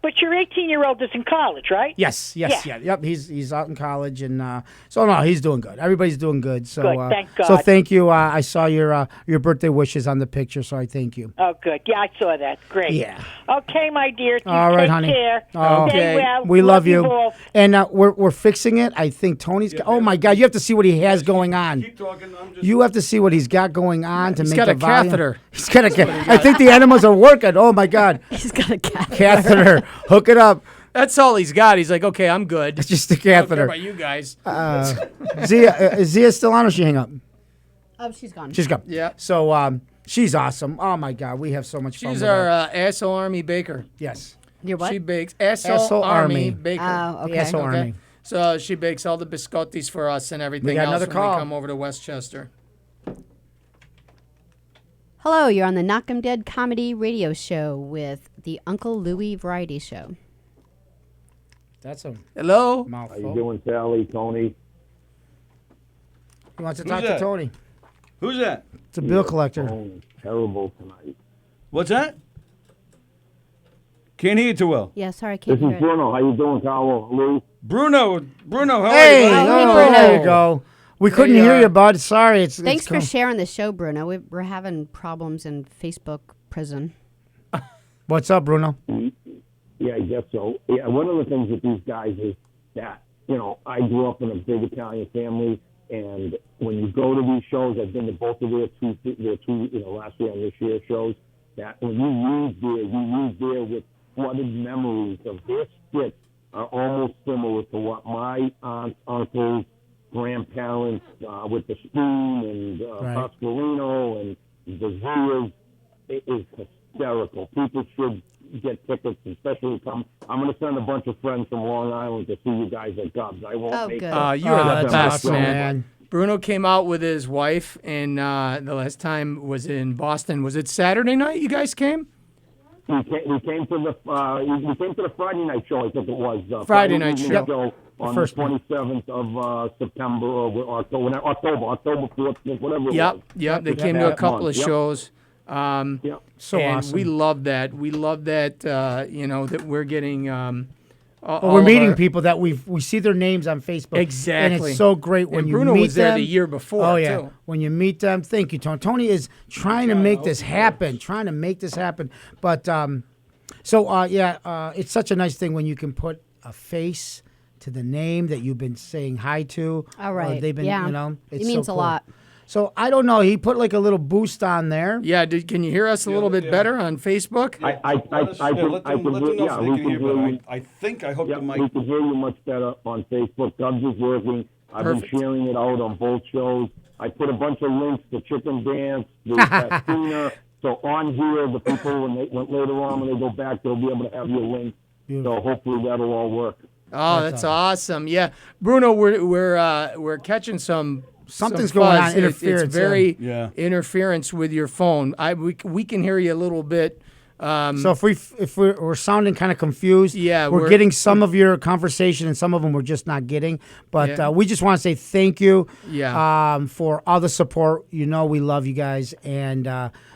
But your 18-year-old is in college, right? Yes, Yeah. yep. He's out in college, and so no, he's doing good. Everybody's doing good. So, Good, thank God. So thank you. I saw your birthday wishes on the picture, so I thank you. Oh, good. Yeah, I saw that. Great. Yeah. Okay, my dear. You All right, take honey. care. Oh, Stay well. we love you. both. And we're fixing it. I think Tony's. Oh my God! You have to see what he has going on. Keep talking. I'm just. You have to see what he's got going on to He's make got the a volume. catheter. He's got a catheter. I think the enemas are working. Oh my God! He's got a cat. Catheter. Hook it up. That's all he's got. He's like, okay, I'm good. It's just a I don't care catheter. about you guys. Zia, is Zia still on or she hang up? Oh, she's gone. She's gone. Yeah. So she's awesome. Oh my God, we have so much fun. She's with our her. asshole army baker. Yes. You're what? She bakes Asshole asshole Army. army baker. Oh, okay. The SO Okay. Army. So she bakes all the biscottis for us and everything got else another when call. we come over to Westchester. Hello, you're on the Knock 'em Dead comedy radio show with the Uncle Louie Variety Show. That's a Hello. How mouthful. you doing, Sally, Tony? He wants to Who's talk to that? Tony. Who's that? It's a bill collector. Phone is terrible tonight. What's that? Can't hear you too well. Yeah, sorry, I This can't is hear it. Bruno. How you doing, Carlo? Lou? Bruno, how Hey, are you? buddy? Bruno. there you go. We couldn't you hear are. you, bud. Sorry. It's Thanks for cool. sharing the show, Bruno. We're having problems in Facebook prison. What's up, Bruno? Yeah, I guess so. Yeah, one of the things with these guys is that, I grew up in a big Italian family, and when you go to these shows, I've been to both of their two last year and this year shows, that when you leave there with flooded memories of their skits are almost similar to what my aunts, uncles, grandparents with the spoon and Right. Pasqualino and the Zias. It is hysterical. People should get tickets, especially come. I'm going to send a bunch of friends from Long Island to see you guys at Gubs. I won't Oh, make good. it. You are the that's best, awesome, man. Bruno came out with his wife, and the last time was in Boston. Was it Saturday night you guys came? We came to the Friday night show. I think it was Friday night evening show. show on First the 27th of September or October 4th, whatever it Yep, was. yep. They came to a that couple month, of yep. shows. Yep. So and awesome. we love that. We love that. That we're getting. Well, we're meeting people that we see their names on Facebook. Exactly. And it's so great when And you Bruno meet was there them. the year before. Oh yeah, too. when you meet them, thank you, Tony. Tony is trying to make this happen. But it's such a nice thing when you can put a face to the name that you've been saying hi to. All or right. they've been, Yeah. it's It means so a cool. lot. So I don't know. He put like a little boost on there. Yeah. Can you hear us a little bit better on Facebook? I Let can, them I know can if they yeah, can we hear can hear better. you. I think I hooked Yeah, the we mic. can hear you much better on Facebook. Gubs is working. I've Perfect. been sharing it out on both shows. I put a bunch of links to Chicken Dance, the Castina. So on here, the people when later on when they go back, they'll be able to have your link. So hopefully that'll all work. Oh, that's awesome. Yeah, Bruno, we're catching Something's some going fuzz. on, interference, It's very yeah. interference with your phone. We can hear you a little bit. So if we're sounding kind of confused, Yeah, we're we're- getting some of your conversation and some of them we're just not getting. But Yeah. we just want to say thank you, Yeah. for all the support. We love you guys, and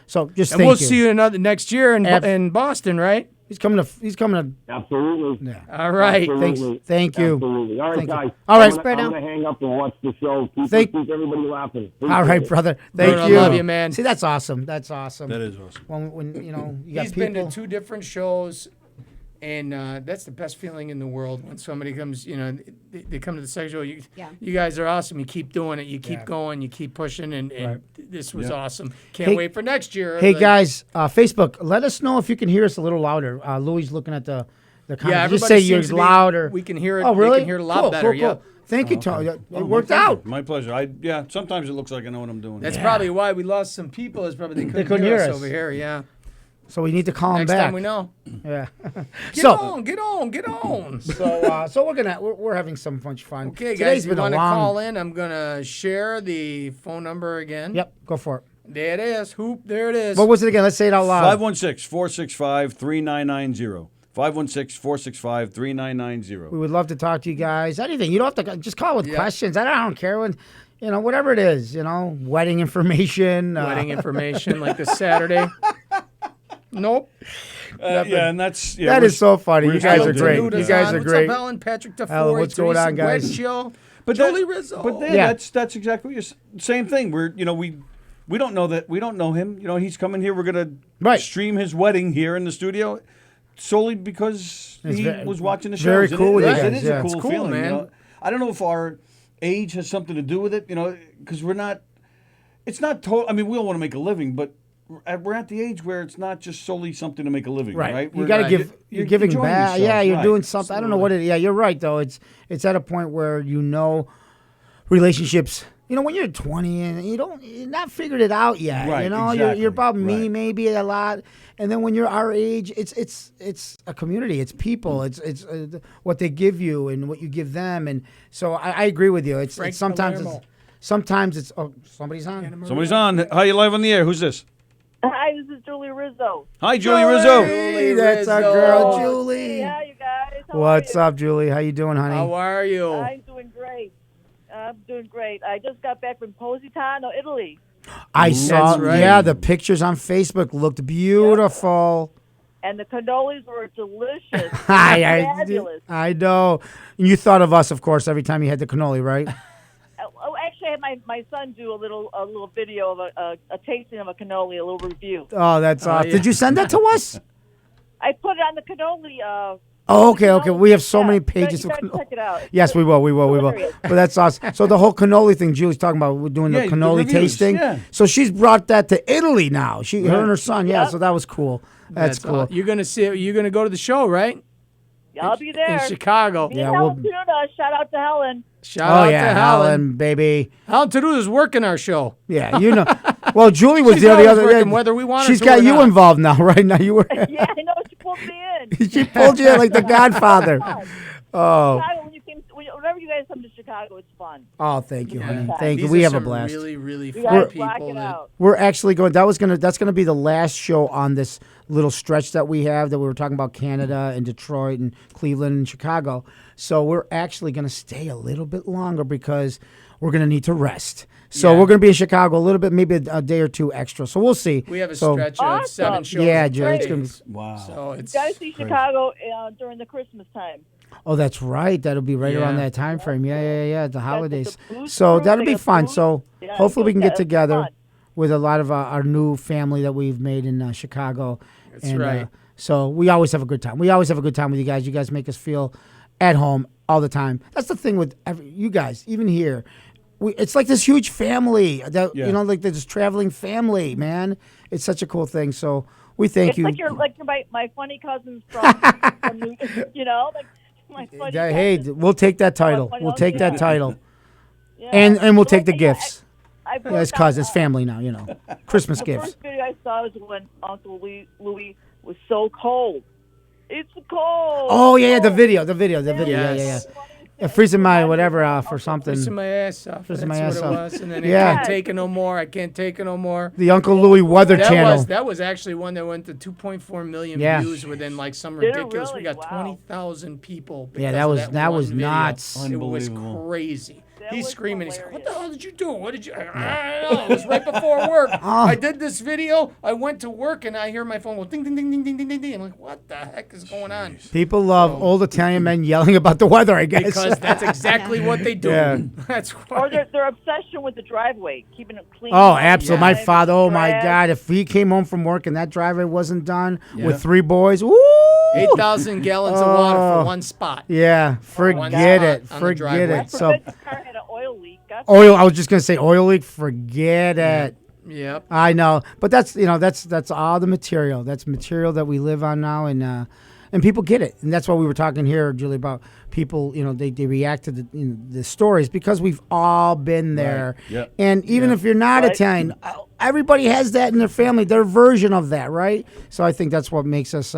so just And thank we'll you. see you next year in Boston, right? He's coming to. Absolutely. Yeah. All right. Absolutely. Thank you. Absolutely. All right, Thank you. guys. All right. I'm Bruno. going to hang up and watch the show. Keep everybody laughing. All Appreciate right, it. brother. Thank Bruno, you. love you, man. See, that's awesome. That's awesome. That is awesome. When you got He's people. been to 2 different shows And that's the best feeling in the world when somebody comes, they come to the sex show. You guys are awesome. You keep doing it. You keep going. You keep pushing. And this was awesome. Can't wait for next year. Hey, guys, Facebook, let us know if you can hear us a little louder. Louie's looking at the comments. Yeah, just say you're louder. We can hear it. Oh, really? We can hear it a lot better. Cool. Yeah. Thank you, Tony. It worked out. My pleasure. Sometimes it looks like I know what I'm doing. That's probably why we lost some people. Is probably they couldn't hear us over here. Yeah. So we need to call Next them back. time we know. Yeah. Get on. So we're having some much fun. Okay, Today's guys, if you been a want to long. call in, I'm gonna share the phone number again. Yep, go for it. There it is. There it is. What was it again? Let's say it out loud. 516-465-3990. 516-465-3990. We would love to talk to you guys. Anything. You don't have to just call with questions. I don't care when, whatever it is. Wedding information. Wedding information like this Saturday. Nope. And that's that is so funny. You guys are great. You guys are great. What's up, Ellen? Patrick DeFore. Ellen, what's going on, guys? Show. But Julie Rizzo. But that's exactly what you're same thing. We're we don't know that we don't know him. He's coming here. We're gonna stream his wedding here in the studio solely because he was watching the show. Very cool with you guys. It is a cool cool, feeling, man. I don't know if our age has something to do with it. Because we're not. It's not total. I mean, we all want to make a living, but we're at the age where it's not just solely something to make a living, right? You got to give. You're giving back. Yeah, you're doing something. Absolutely. I don't know what it. Yeah, you're right though. It's at a point where relationships. When you're 20 and you're not figured it out yet. Right, You're about me right. maybe a lot. And then when you're our age, it's a community. It's people. It's what they give you and what you give them. And so I agree with you. It's sometimes it's oh, somebody's on. Somebody's on. Hi, you live on the air. Who's this? Hi, this is Julie Rizzo. Hi, Julie Rizzo. Hey, that's our girl, Julie. Hey, how you guys? What's up, Julie? How you doing, honey? How are you? I'm doing great. I just got back from Positano, Italy. I saw, That's right. yeah, the pictures on Facebook looked beautiful. And the cannolis were delicious. Fabulous. I know. You thought of us, of course, every time you had the cannoli, right? Actually, I had my son do a little video of a tasting of a cannoli, a little review. Oh, that's awesome. yeah. Did you send that to us? I put it on the cannoli. Oh, okay. We have so many pages you of gotta cannoli. check it out. Yes, we will. Hilarious. But that's awesome. So the whole cannoli thing Julie's talking about, we're doing the Yeah, the cannoli reviews, tasting. yeah. So she's brought that to Italy now. Her and her son. Yeah, so that was cool. That's cool. You're gonna go to the show, right? I'll be there. In Chicago. Me and Helen Tuna. Shout out to Helen. Shout out to Helen, baby. Helen Taruda's working our show. Yeah, Well, Julie was She's there the always other day. working, whether we want her She's to got or you not. involved now, right now. You were. Yeah, I know. She pulled me in. She pulled you in like the Godfather. Oh. Chicago, whenever you guys come to Chicago, it's fun. Oh, thank you, honey. Yeah. Thank you. These We are have a some blast. Really, really You fun guys people. rock it that- out. We're actually going. That's gonna be the last show on this little stretch that we have. That we were talking about Canada and Detroit and Cleveland and Chicago. So we're actually gonna stay a little bit longer because we're gonna need to rest. So we're gonna be in Chicago a little bit, maybe a day or two extra. So we'll see. We have a So- stretch of Awesome. 7 shows. Yeah, in Joe, it's 3 gonna be- days. Wow. So it's You guys see Chicago during the Christmas time. Oh, that's right. That'll be right around Yeah. that time frame. Yeah. The holidays. food So truck, that'll they be got fun. food. So Yeah, hopefully we can get that'll be together fun. with a lot of our new family that we've made in Chicago. That's right. So we always have a good time. We always have a good time with you guys. You guys make us feel at home all the time. That's the thing with you guys, even here. It's like this huge family that like this traveling family, man. It's such a cool thing. So we thank It's you. like you're my funny cousins from New, like my funny Hey, cousins. we'll take that title. funny We'll old take that guys. title. Yeah. And we'll The take the one thing gifts. I Yeah, it's cause it's family now, Christmas The gifts. first video I saw was when Uncle Louie was so cold. It's cold. Oh yeah, the video. Yes. Yeah, freezing my whatever for something. Freezing my ass off. Freezing That's my what ass it off. was. And then Yeah. I can't take it no more. I can't take it no more. The Uncle Louie Weather Channel. That was actually one that went to 2.4 million Yeah. views within like some Did it ridiculous. We really? got Wow. 20,000 people. Yeah, because that of was one video. nuts. It was Unbelievable. crazy. That He's was screaming. He's like, "What the hilarious. hell did you do? What did you?" I don't know. It was right before work. I did this video. I went to work and I hear my phone go ding ding ding ding ding ding ding ding. I'm like, "What the heck is going on?" People love old Italian men yelling about the weather, I guess. Because that's exactly what they do. Yeah. That's Or why. their obsession with the driveway, keeping it clean. Oh, absolutely. My Time, father, oh my trash. God, if he came home from work and that driveway wasn't done Yeah. with 3 boys, woo! 8,000 gallons of water for one spot. Yeah, forget it. spot on the Forget driveway. it. So The car had an oil leak. oil. I was just gonna say oil leak. Forget it. Yep. I know, but that's all the material. That's material that we live on now, and people get it, and that's why we were talking here, Julie, about people. They react to the stories because we've all been there. Right. Yep. And even if you're not Italian, everybody has that in their family, their version of that, right? So I think that's what makes us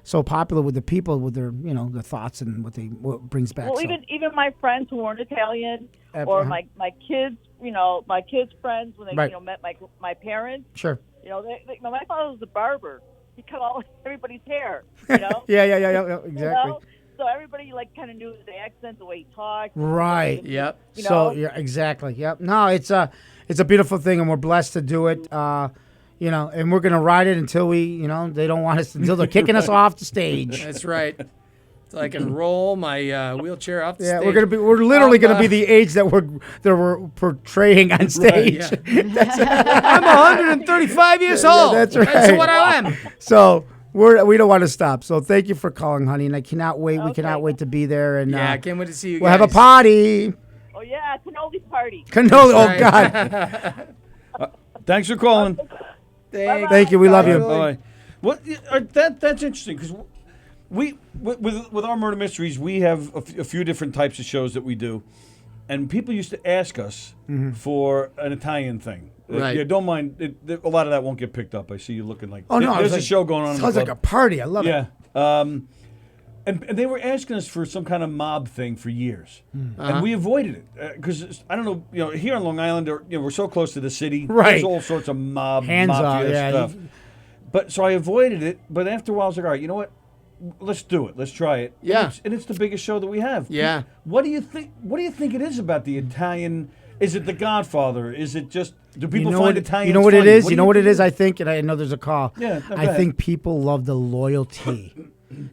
so popular with the people, with their the thoughts and what brings back. Well, so. even my friends who weren't Italian, or my kids, my kids' friends when they Right. met my parents. Sure. My father was a barber. He cut all everybody's hair. You know. Yeah, exactly. You know? So everybody kind of knew his accent, the way he talked. Right. Yep. So yeah, exactly. Yep. No, it's a beautiful thing, and we're blessed to do it. And we're gonna ride it until they don't want us until they're kicking us off the stage. That's right. So I can roll my wheelchair off the Yeah, stage. we're literally gonna be the age that we're portraying on stage. Yeah. I'm 135 years old. that's right. That's what I am. So we don't want to stop. So thank you for calling, honey, and I cannot wait. We cannot wait to be there, and Yeah, I can't wait to see you we'll guys. have a party. Oh yeah, cannoli party. Cannoli. Oh Right. God. Thanks for calling. Thank you. We love you. Bye. Well, that's interesting because with our murder mysteries, we have a few different types of shows that we do, and people used to ask us for an Italian thing. Right. Yeah, don't mind. A lot of that won't get picked up. I see you looking like. Oh no, There's a show going on. in the Sounds like club. a party. I love it. Yeah. And they were asking us for some kind of mob thing for years, and we avoided it because I don't know. Here on Long Island, we're so close to the city. Right. There's all sorts of mafia yeah. stuff. But so I avoided it. But after a while, I was like, all right, you know what? Let's do it. Let's try it. Yeah. And it's the biggest show that we have. Yeah. What do you think? What do you think it is about the Italian? Is it The Godfather? Is it just do people find Italian? You know what it funny? is? What You do know what it think is? I think, and I know there's a call. Yeah, no, go I ahead. think people love the loyalty.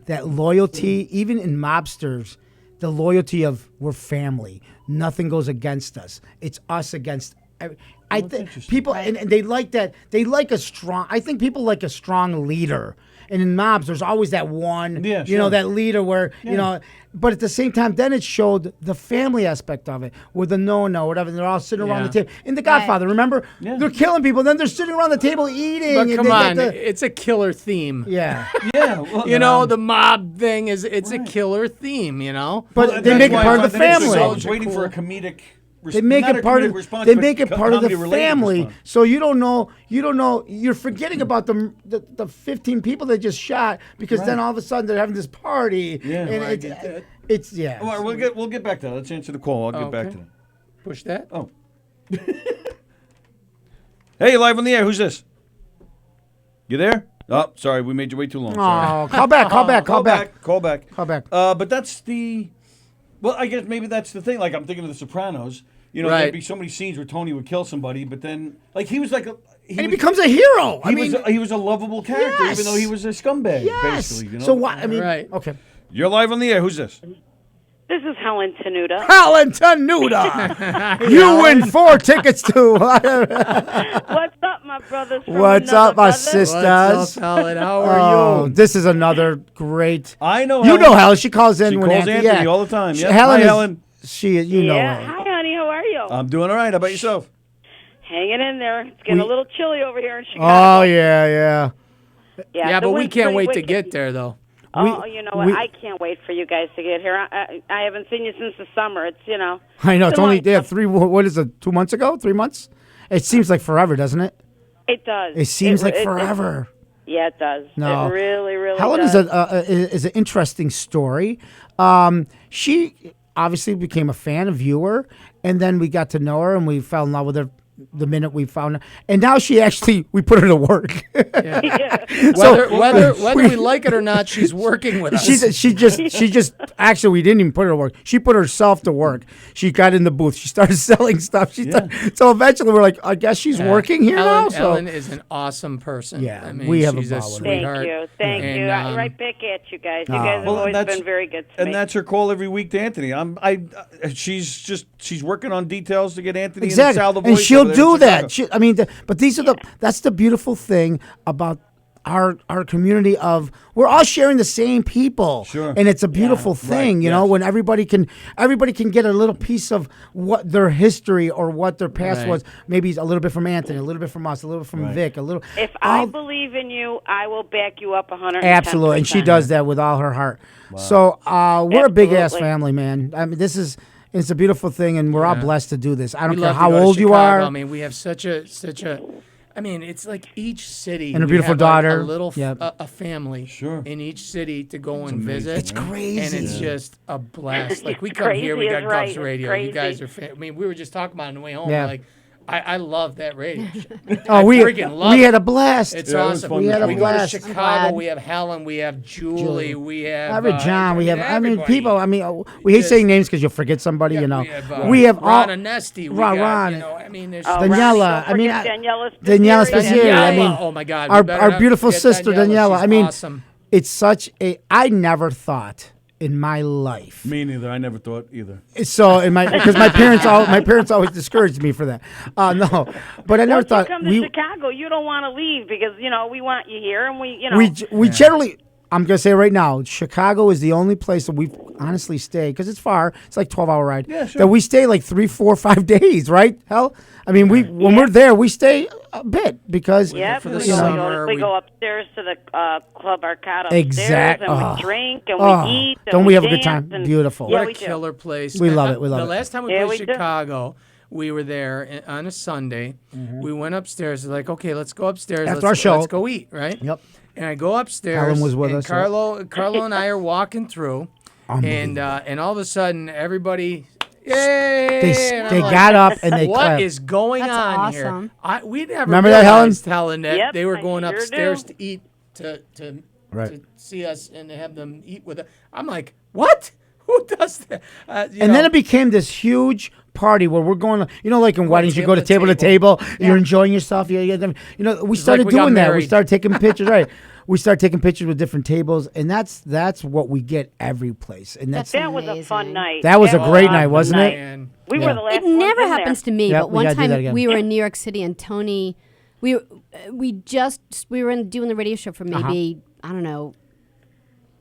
That loyalty, even in mobsters, the loyalty of we're family. Nothing goes against us. It's us against. I think interesting. people, and they like that. They like a strong. I think people like a strong leader. And in mobs, there's always that one, Yeah, sure. that leader where, but at the same time, then it showed the family aspect of it with the no, whatever. And they're all sitting around the table. In The Godfather, remember? Yeah. They're killing people. Then they're sitting around the table eating. But and come they got on, the- it's a killer theme. yeah. Yeah. Well, You know, the mob thing it's a killer theme, But Well, they that's make it why part I of the thought that was- family. I was waiting for a comedic. They make not it a part comedic of response, they but make it part of the comedy-related family. response. So you don't know. You're forgetting about the 15 people they just shot because then all of a sudden they're having this party. Yeah. and Oh, I get that. it's yeah. All right, we'll get back to that. Let's answer the call. I'll get back Okay. to that. Push that. Oh. Hey, you're live on the air. Who's this? You there? Oh, sorry, we made you wait too long. Sorry. Oh, call back. Call back. Call back. But that's the. Well, I guess maybe that's the thing. Like I'm thinking of The Sopranos. Right. There'd be so many scenes where Tony would kill somebody, but then he was like He becomes a hero. he was a lovable character, Yes. even though he was a scumbag. yes. Basically, So what? I mean, Right. okay. You're live on the air. Who's this? This is Helen Tenuta. Helen Tenuta. You win 4 tickets to. What's up, my brothers? From What's another up, my mother? sisters? What's up, Helen? How are you? This is another great. I know. You know Helen. She calls in She when calls Anthony yeah. all the time. Yeah. Helen. Hi, is- Helen. She, you know. Yeah. Her. Hi, honey. How are you? I'm doing all right. How about yourself? Hanging in there. It's getting a little chilly over here in Oh Chicago. yeah. Yeah, the but we wind's can't pretty wait to wicked. get there, though. Oh, you know what? we- I can't wait for you guys to get here. I haven't seen you since the summer. It's I know. It's Come only on. 3. What is it? 2 months ago? 3 months? It seems like forever, doesn't it? It does. It seems like forever. Yeah, it does. No. It really, really Helen does. is an interesting story. She obviously became a fan, a viewer, and then we got to know her and we fell in love with her the minute we found her. And now we put her to work. Yeah. Whether we like it or not, she's working with us. She just actually we didn't even put her to work. She put herself to work. She got in the booth. She started selling stuff. So eventually we're like, I guess she's working here now. So Ellen is an awesome person. Yeah, I mean, we have a she's ball a with her. sweetheart. Thank you. And, Right back at you guys. You guys have Well, always that's- been very good to And me. that's her call every week to Anthony. She's working on details to get Anthony exactly, and Sal the and voice she'll over there in do that. Chicago. That's the beautiful thing about our community of we're all sharing the same people. Sure. And it's a beautiful thing, Right, you know, yes. when everybody can get a little piece of what their history or what their past Right. was. Maybe a little bit from Anthony, a little bit from us, a little bit from Right. Vic, a little. If I all- believe in you, I will back you up 110%. Absolutely, and she does that with all her heart. So we're a big ass Absolutely. family, man. I mean, it's a beautiful thing, and we're all Yeah. blessed to do this. I don't We care love to how go to old you Chicago. are. I mean, we have such a. I mean, it's like each city And a we beautiful have daughter. a little Yep. a family Sure. in each city to go and visit. It's crazy. And it's just a blast. Like we come Crazy here, we is got right. Govs Radio. Crazy. You guys are. I mean, we were just talking about it on the way home. Yeah. Like, I love that radio. show. Oh, I we freaking love had it. a blast. It's Yeah, it was awesome. fun We had a we blast. go to I'm Chicago. glad. We have Helen. We have Julie. We have Every John, we have. I mean, everybody. people. I mean, we hate Just- saying names because you'll forget somebody. Yeah, you know, we have all Ron Anesti. We Ron, got, Ron. You know, I mean, there's Daniela. I mean, Daniela Daniela Spazieri. Spazieri. I mean, oh my God, our we better our not beautiful forget sister Daniela. She's I mean, awesome. it's such a. I never thought in my life. Me neither. I never thought either. So in my because my parents always discouraged me for that. No, but I never Once thought you come to Chicago, you don't want to leave because we want you here, and we generally. I'm gonna say right now, Chicago is the only place that we've honestly stayed because it's far. It's like 12-hour ride. Yeah, sure. That we stay like 3, 4, 5 days, right? Hell, I mean, when we're there, we stay a bit because Yep, for the we summer, we we- go upstairs to the Club Arcada upstairs, Exact- and oh. we drink and Oh, we eat. And don't we have a good dance time? and- Beautiful. Yeah, What we a do. killer place. We And love it, we love the it. last time we Yeah, played we do. Chicago, we were there on a Sunday. We went upstairs. Like, okay, let's go upstairs. After let's, our show. let's go eat, right? Yep. And I go upstairs. Helen was with and us, Carlo and I are walking through, and all of a sudden, everybody. Yay! And I'm They like, got up and they What clapped. is going That's on awesome. here? We never Remember that, Helen? realized, Helen, that Yep, they were I going sure upstairs do. to eat to Right. to see us and have them eat with us. I'm like, what? Who does that? And then it became this huge party where we're going, like in weddings, you go to table table to to table, you're enjoying yourself. We started we got doing that. We married. started taking pictures, right? We started taking pictures with different tables, and that's what we get every place. And that's That was a fun Amazing. night. That was a great was night, wasn't it? Man. We Yeah. were the last It never ones in happens there. to me, Yep, but we one gotta do that time again. we were in New York City and Tony, we were doing the radio show for maybe I don't know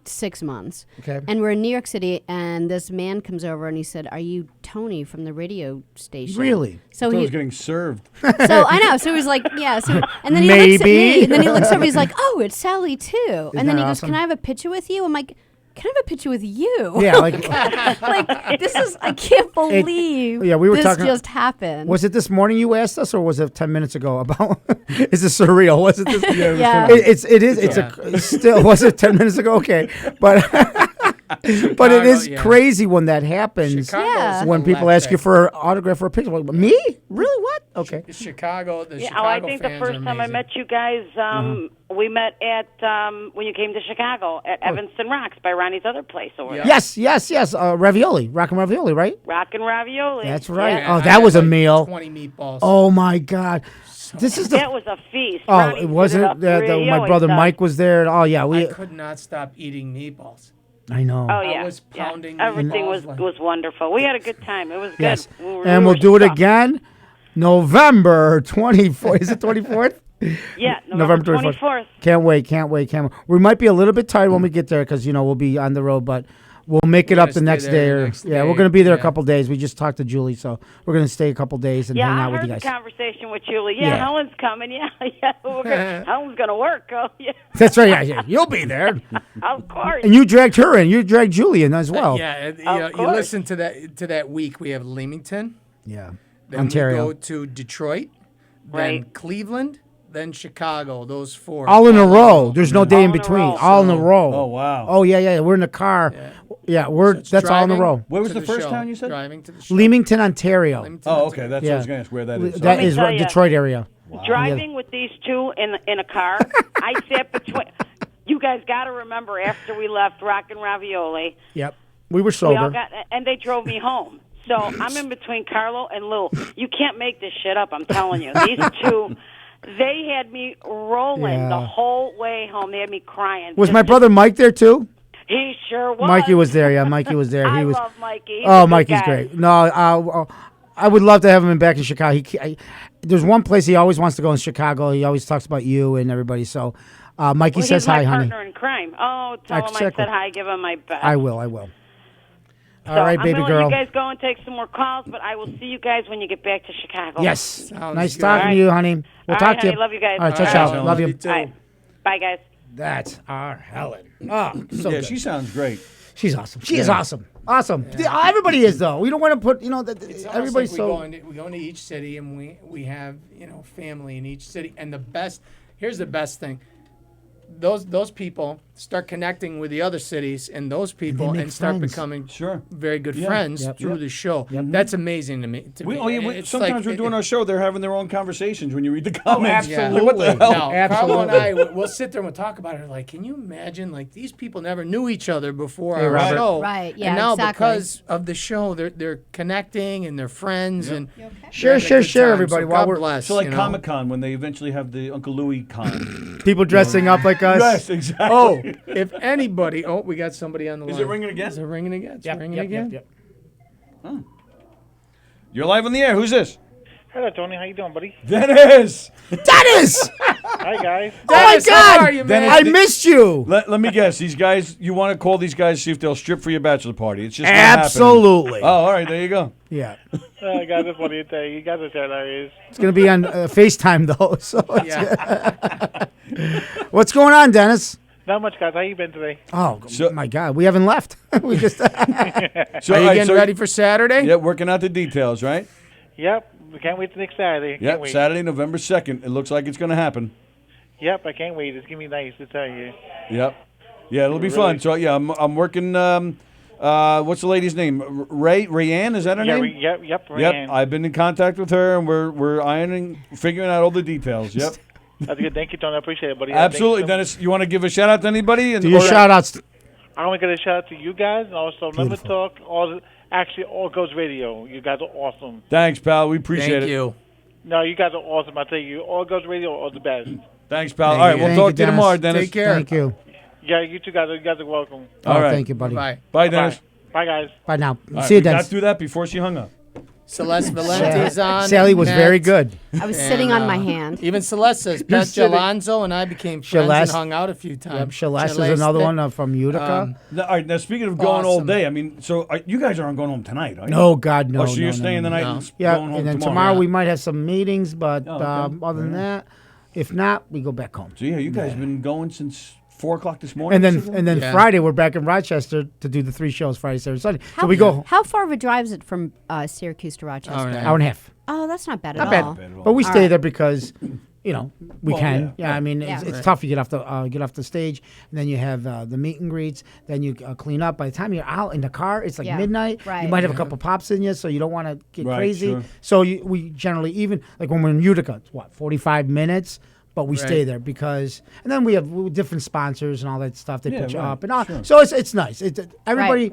6 months. Okay. And we're in New York City, and this man comes over and he said, "Are you Tony from the radio station?" Really? So I he was getting served. so I know. So he was like, yeah. So and then he looks at Maybe. me, and then he looks over. He's like, "Oh, it's Sally too." And then that he goes, awesome? "Can I have a picture with you?" I'm like, "Can I have a picture with you?" Yeah, like like this is. I can't believe. yeah, we were this talking- just happened. was it this morning you asked us, or was it 10 minutes ago? About is this surreal? Was it this? Yeah. It is. It's still. Was it 10 minutes ago? Okay, but. But it is yeah. crazy when that happens. Chicago's Yeah. When people ask you for an autograph or a picture. Like, me? Really? What? Okay. Chicago, the Yeah, Chicago I think the fans first are time I amazing. met you guys, we met at when you came to Chicago at Evanston Rocks by Ronnie's other place over there. Yes. Ravioli. Rock and ravioli, right? Rockin' Ravioli. That's right. Yeah. Oh, I that had was a like meal. 20 meatballs. Oh, my God. This is the. That was a feast. Oh, Ronnie it wasn't. stood up for you. He My always brother does. Mike was there. Oh, yeah. I could not stop eating meatballs. I know. Oh yeah, I was pounding yeah. Everything meatballs was like- wonderful. We had a good time. It was good. Yes. We And were we'll do it stuffed. again November 24th. Is it 24th? Yeah, November 24th. 24th. Can't wait. We might be a little bit tired when we get there because, we'll be on the road, but we'll make it We're up gonna the stay next there day. the Or, next yeah, we're day. going to be there a Yeah. couple days. We just talked to Julie, so we're going to stay a couple days and Yeah, hang I out with heard you the guys. conversation with Julie. Yeah, Yeah. Helen's coming. Yeah. Helen's gonna work. Oh yeah, That's right. Yeah. You'll be there. of course. And you dragged her in. You dragged Julie in as well. Yeah, and, you course. listen to that week. We have Leamington, Yeah. then Ontario. we go to Detroit, then Right. Cleveland, then Chicago. Those four. All in a row. There's no day All in in a between. row. All in a row. Oh, wow. Oh, yeah. We're in the car. Yeah, It's that's all in a driving row. Where was to the first show. town you said? Driving to the show. Leamington, Ontario. Leamington, Oh, okay. That's what I Yeah. was going to ask where that is. That me is tell ya. Detroit area. Driving with these two in a car, I sat between. You guys got to remember after we left Rockin' Ravioli, Yep. We were we all sober. got and they drove me home. So I'm in between Carlo and Lou. You can't make this shit up. I'm telling you. These two, they had me rolling Yeah. the whole way home. They had me crying. Was Just- my brother Mike there too? He sure was. Mikey was there. Yeah, Mikey was there. He I was. love Mikey. He's a Oh, good Mikey's guy. great. No, I would love to have him back in Chicago. There's one place he always wants to go in Chicago. He always talks about you and everybody. So Mikey Well, says he's my hi, honey. partner in crime. Oh, tell him I Check said with- hi. Give him my best. I will. All right, I'm baby gonna girl. let you guys go and take some more calls, but I will see you guys when you get back to Chicago. Yes. Sounds Nice good. talking All to you, honey. We'll All talk right, to you. honey. Love you guys. All right, ciao, All ciao. right, Love you. too. All right. Bye, guys. That's our Helen. Oh, so Yeah, good. she sounds great. She's awesome. She is awesome. Awesome. Yeah, everybody is though. We don't want to put, It's everybody's almost so. like we go into each city and we have family in each city, and here's the best thing. Those people start connecting with the other cities and those people make and start friends. becoming Sure. very good Yeah. friends Yep. through the show. That's amazing to me. It's Sometimes like- we're doing our show. They're having their own conversations when you read the comments. absolutely. Like, what the hell? No, Absolutely. Carlo and I, we'll sit there and we'll talk about it. Like, can you imagine? Like, these people never knew each other before our Robert. show, Right, yeah, And now exactly. because of the show, they're connecting and they're friends and Share, they're having a good share, time. everybody. So While God we're bless. So like you know? Comic-Con when they eventually have the Uncle Louie con. people dressing up like us. Yes, exactly. Oh, if anybody, we got somebody on the line. Is it ringing again? Is it ringing again? It's Yep, ringing yep, again. yep, yep. You're live on the air. Who's this? Hello, Tony. How you doing, buddy? Dennis. Dennis! Hi, guys. Oh my Dennis, how God! are you, man? I missed you. Let me guess. These guys, you want to call these guys, see if they'll strip for your bachelor party. It's just not happening. Absolutely. Oh, all right. There you go. Yeah. Guys, it's funny to tell you. You guys are hilarious. It's gonna be on FaceTime though. So Yeah. what's going on, Dennis? Not much, guys. How you been today? Oh So- my God, we haven't left. We just. So, Are you all right, getting so- ready for Saturday? Yeah, working out the details, right? Yep. We can't wait till next Saturday. Can't Yep, wait. Saturday, November 2nd. It looks like it's going to happen. Yep, I can't wait. It's gonna be nice to tell you. Yep. Yeah, it'll be fun. So, yeah, I'm working, what's the lady's name? Rayanne, is that her name? Yep. Yep, Ryan. I've been in contact with her, and we're figuring out all the details. Yep. That's good. Thank you, Tony. I appreciate it, buddy. Absolutely. Thank you so Dennis, you want to give a shout-out to anybody? Do your shout outs. I want to give a shout out to you guys and also Lemon Talk. All Goes Radio. You guys are awesome. Thanks, pal. We appreciate Thank it. you. No, you guys are awesome. I tell you, All Goes Radio are the best. Thanks, pal. Thank All right, you. we'll Thank talk you, to you tomorrow, Dennis. Take care. Thank you. Yeah, you two guys. You guys are welcome. All right. Thank you, buddy. Bye. Bye, Dennis. Bye, guys. Bye now. All right, See you, we got Dennis. through that before she hung up. Celeste Valenti's on. Sally was Matt. very good. I was sitting And, on my hand. Even Celeste says Pat sitting- Alonzo and I became friends Celeste. and hung out a few Yep, times. Celeste is another one from Utica. Now, all right, now speaking of going all Awesome. day, I mean, so you guys aren't going home tonight, are you? No, God, no. Oh, so no, you're no, staying no, the no. night No. and Yeah, going home and then tomorrow. tomorrow we might have some meetings, but Oh, okay. other than that, if not, we go back home. So yeah, you guys been going since 4 o'clock this morning. And then Yeah. Friday we're back in Rochester to do the 3 shows Friday, Saturday, Sunday. So we go How far of a drive is it from Syracuse to Rochester? Hour and a half. hour and a half. Oh, that's not bad Not at all. bad, but we stay there because we Well, can. yeah, Yeah, I mean Yeah. it's tough. You get off the stage, and then you have the meet and greets. Then you clean up. By the time you're out in the car, it's like Yeah, midnight. right. You might have a couple pops in you, so you don't want to get Right, crazy. sure. So we generally even like when we're in Utica, it's 45 minutes. But we stay Right. there because, and then we have different sponsors and all that stuff. They Yeah, put you right, up and all. sure. So it's nice. Everybody.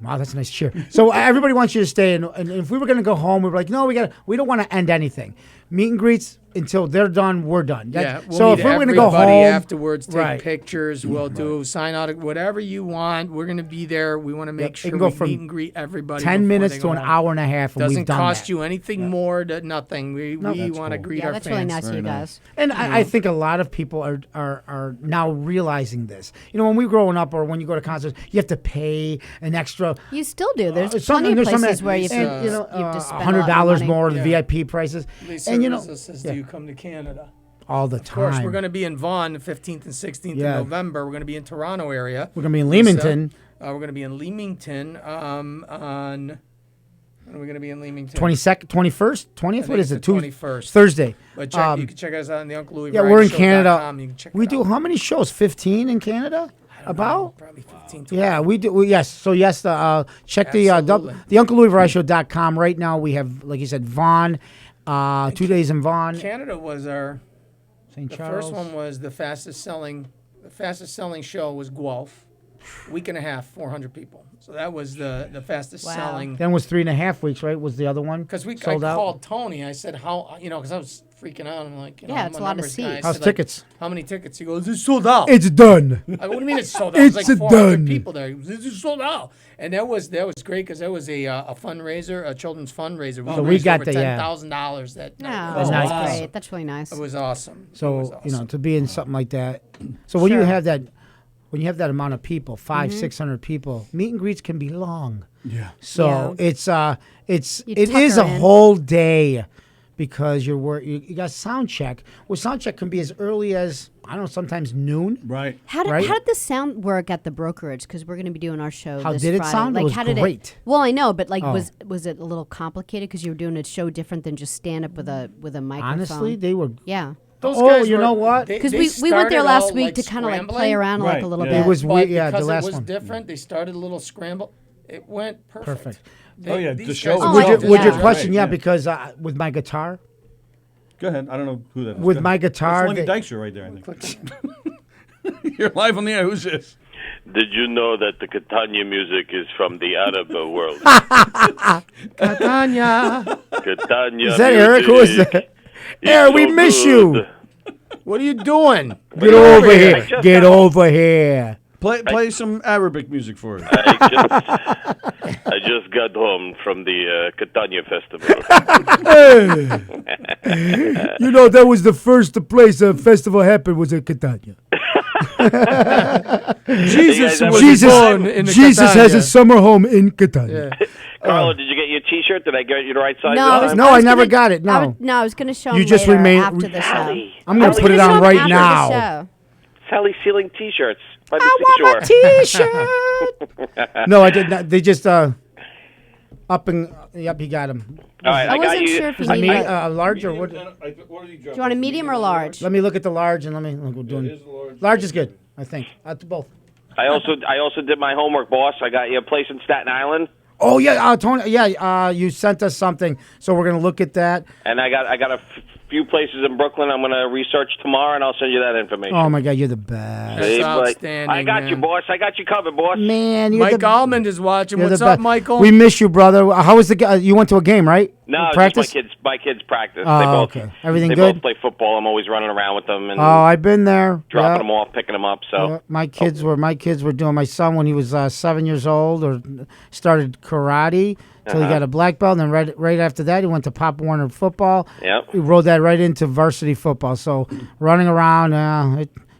Wow, that's a nice cheer. So everybody wants you to stay, and if we were going to go home, we were like, no, we don't want to end anything. Meet and greets until they're done, we're done. Yeah, we'll so meet if we're going to go everybody home afterwards, take right. pictures, we'll do sign out whatever you want. We're going to be there. We want to make It sure can go we from meet and greet everybody. 10 before minutes they to go an home. hour and a half, and Doesn't we've done cost that. you anything more. Nothing. We want to That's greet Yeah, our that's fans. really nice of Very you nice. guys. And I think a lot of people are now realizing this. When we were growing up, or when you go to concerts, you have to pay an extra. You still do. There's some- plenty of there's some- places where you and, have to spend $100 more, the Yeah. VIP prices, Lisa and Rizzo says, yeah, do you come to Canada? all the Of course, time. we're going to be in Vaughan the 15th and 16th Yeah. of November. We're going to be in Toronto area. We're gonna be in Leamington, We're going to be in Leamington on. When are we going to be in Leamington? 22nd, 21st, 20th. I What think is it's it? the Tuesday, 21st. Thursday. But Um, you can check us out on the Uncle Louie. Yeah, we're in Canada. You can check We it do out. how many shows? 15 in Canada? About? Probably 15. Yeah, we do. Yes. So yes, check the Absolutely. UncleLouieVariety.com. Right now we have, like you said, Vaughan. 2 days in Vaughan. Canada was our. St. The Charles. first one was the fastest selling. The fastest selling show was Guelph. week and a half, 400 people. So that was the fastest selling. Then was 3.5 weeks, right? Was the other one? Because I sold out? called Tony. I said, how, because I was freaking out. I'm like, Yeah, it's I'm a lot of numbers guy. I seats. How's said, tickets? How many tickets? He goes, it's sold out. It's done. What do you mean it's sold out? It's It's like 400 done. people there. He goes, it's sold out. And that was great because that was a fundraiser, a children's fundraiser. So we raised got over the, yeah. $10,000 that No, night. It that's was nice. awesome. great. That's really nice. It was awesome. So It was awesome. to be in something like that. So when you Sure. have that, amount of people, 500-600 people, meet and greets can be long. Yeah. So Yeah. it is a tucker in. whole day because you got sound check. Well, sound check can be as early as sometimes noon. Right. How did Right? the sound work at the brokerage? Because we're going to be doing our show. How this did it Friday. sound? It Like, was how did great. Well, I know, but like, Oh. was it a little complicated because you were doing a show different than just stand up with a microphone? Honestly, they were. yeah. Those Oh, guys you were- know what? they- Because they we went there started last out, week like, to kind of like play scrambling, around like Right, a little yeah. bit. It was but weird. Yeah, because the last it was one. different, they started a little scramble. It went perfect. Perfect. Oh, yeah, these the show guys was Oh, Would I- you, did would a your yeah. question? Right, Yeah, yeah. because with my guitar, Go ahead. I don't know who that is. With Go my ahead. guitar, That's Lenny they- Dykstra right there, I think. You're live on the air. Who's this? Did you know that the Catania music is from the Arab world? Catania. Catania Is that Eric? Who is music that? is Eric, we so miss good. you. What are you doing? Get over I here. just Get got- over here. Play some Arabic music for us. I just got home from the Catania festival. You know, that was the first place a festival happened was at Catania. Jesus was born in the Jesus has Catania. a summer home in Catania. Carlo, did you get your T-shirt? Did I get you the right size? No, this time? No, I was never gonna- got it, no. I was going to show You him just later remain- after the show. Sally. I'm going to Sally, put it you on know right After now. the show. Sally's stealing T-shirts by the I want seashore. my T-shirt. No, I did not. They just up and yep, he got them. All right, I I got wasn't you. sure if you I needed mean, it. large or what? Do you Do you want a medium or large? Let me look at the large and let me look. We're doing large is good. I think. Both. I also did my homework, boss. I got you a place in Staten Island, Oh yeah, Tony. Yeah, you sent us something, so we're gonna look at that. and I got a few places in Brooklyn. I'm gonna research tomorrow, and I'll send you that information. Oh my God, you're the best, That's See, but outstanding, I got you, man. boss. I got you covered, boss. man. You're Mike the, Almond is watching. you're What's the up, best. Michael? We miss you, brother. How was the? You went to a game, right? No, practice. just my kids practice. Oh, they both, okay. Everything they good? both play football. I'm always running around with them and Oh, I've been there. dropping Yeah. them off, picking them up. So Yeah, my kids were doing. My son, when he was 7 years old, or started karate till he got a black belt, and then right after that, he went to Pop Warner football. Yep. He rode that right into varsity football. So running around,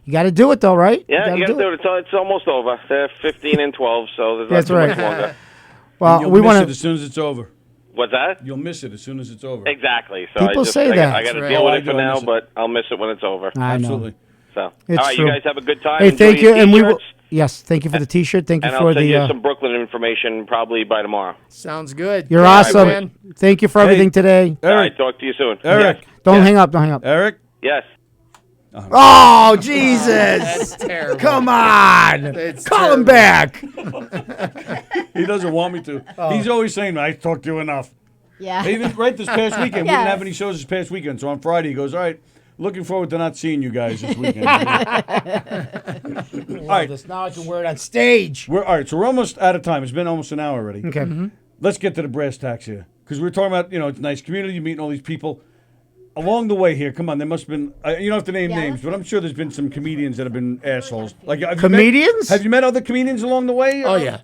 you got to do it though, right? yeah, you got to do it. It's almost over. They're 15 and 12, so there's not That's too right. much longer. Well, You'll we miss want it to. as soon as it's over. What's that? You'll miss it as soon as it's over. Exactly. So People I just, say I that. got to That's deal right. with it for I do, I now, miss it. but I'll miss it when it's over. I know. Absolutely. So, It's all right, true. you guys have a good time. Hey, Enjoy thank you, your and we will. T-shirts, Yes, thank you for the T-shirt. Thank you and for I'll send you the. some Brooklyn information probably by tomorrow. Sounds good. You're All right, awesome. man. Thank you for everything today. All right, Eric. talk to you soon. Eric. Don't hang up. Don't hang up. Eric. Yes. Oh Jesus! That's terrible. Come on, It's call him terrible. back. He doesn't want me to. He's always saying, I talked to you enough. Yeah. Even right this past weekend, we Yes. didn't have any shows this past weekend. So on Friday, he goes, all right, looking forward to not seeing you guys this weekend. All right, now I can wear it on stage. All right, so we're almost out of time. It's been almost an hour already. Okay. Let's get to the brass tacks here. Because we're talking about, it's a nice community, meeting all these people. Along the way here, come on, there must have been, you don't have to name names, but I'm sure there's been some comedians that have been assholes. Like Comedians? Have you met other comedians along the way? Oh yeah.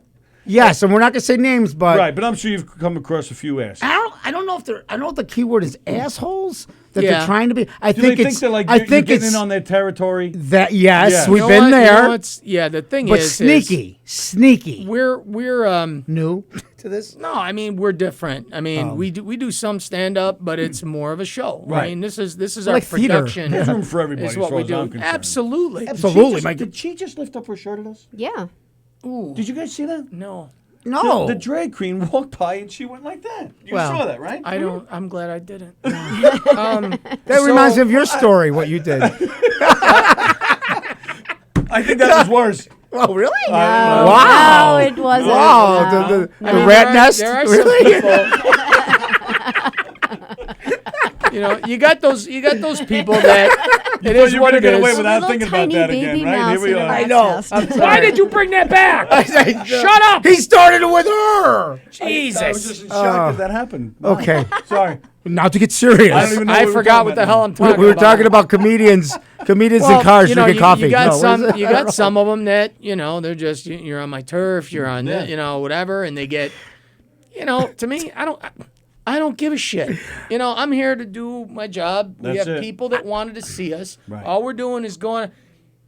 Yes, and we're not gonna say names, but Right, but I'm sure you've come across a few assholes. I don't know if they're. I don't know if the key word is assholes that Yeah. they're trying to be. I Do think they it's. think they're like, I you're think getting it's in on their territory? that. Yes, Yeah. we've You know been what? there. You know what's, the thing but is sneaky. we're New to this. no, I mean we're different. I mean we do some stand up, but it's more of a show. Right. I mean this is Like our theater. production. There's room for everybody, Is as what far we as do. I'm concerned. Absolutely. Absolutely, Mike. Did she just lift up her shirt at us? Yeah. Ooh. Did you guys see that? No. No. The drag queen walked by and she went like that. You Well, saw that, right? I don't. I'm glad I didn't. that reminds me of your story. What you did. I think that was worse. Oh, really? Wow. No, it wasn't. Wow. No. The I mean, rat nest. There are Really? some people. You got those people that it is You're what gonna it get is. away without Little thinking about tiny that baby again, right? mouse Here we in a are. rat I know. nest. I'm Why sorry. did you bring that back? Shut up! He started it with her. Jesus. I was just in shock that that happened. Wow. Okay. Sorry. Now to get serious. I don't even know I what we were forgot talking what the about hell now. I'm talking We were about. talking about comedians in cars drinking coffee. You got No, what is it? you got some of them that they're just you're on my turf, you're on whatever, and they get to me I don't give a shit. I'm here to do my job. We That's have it. people that wanted to see us. Right. All we're doing is going.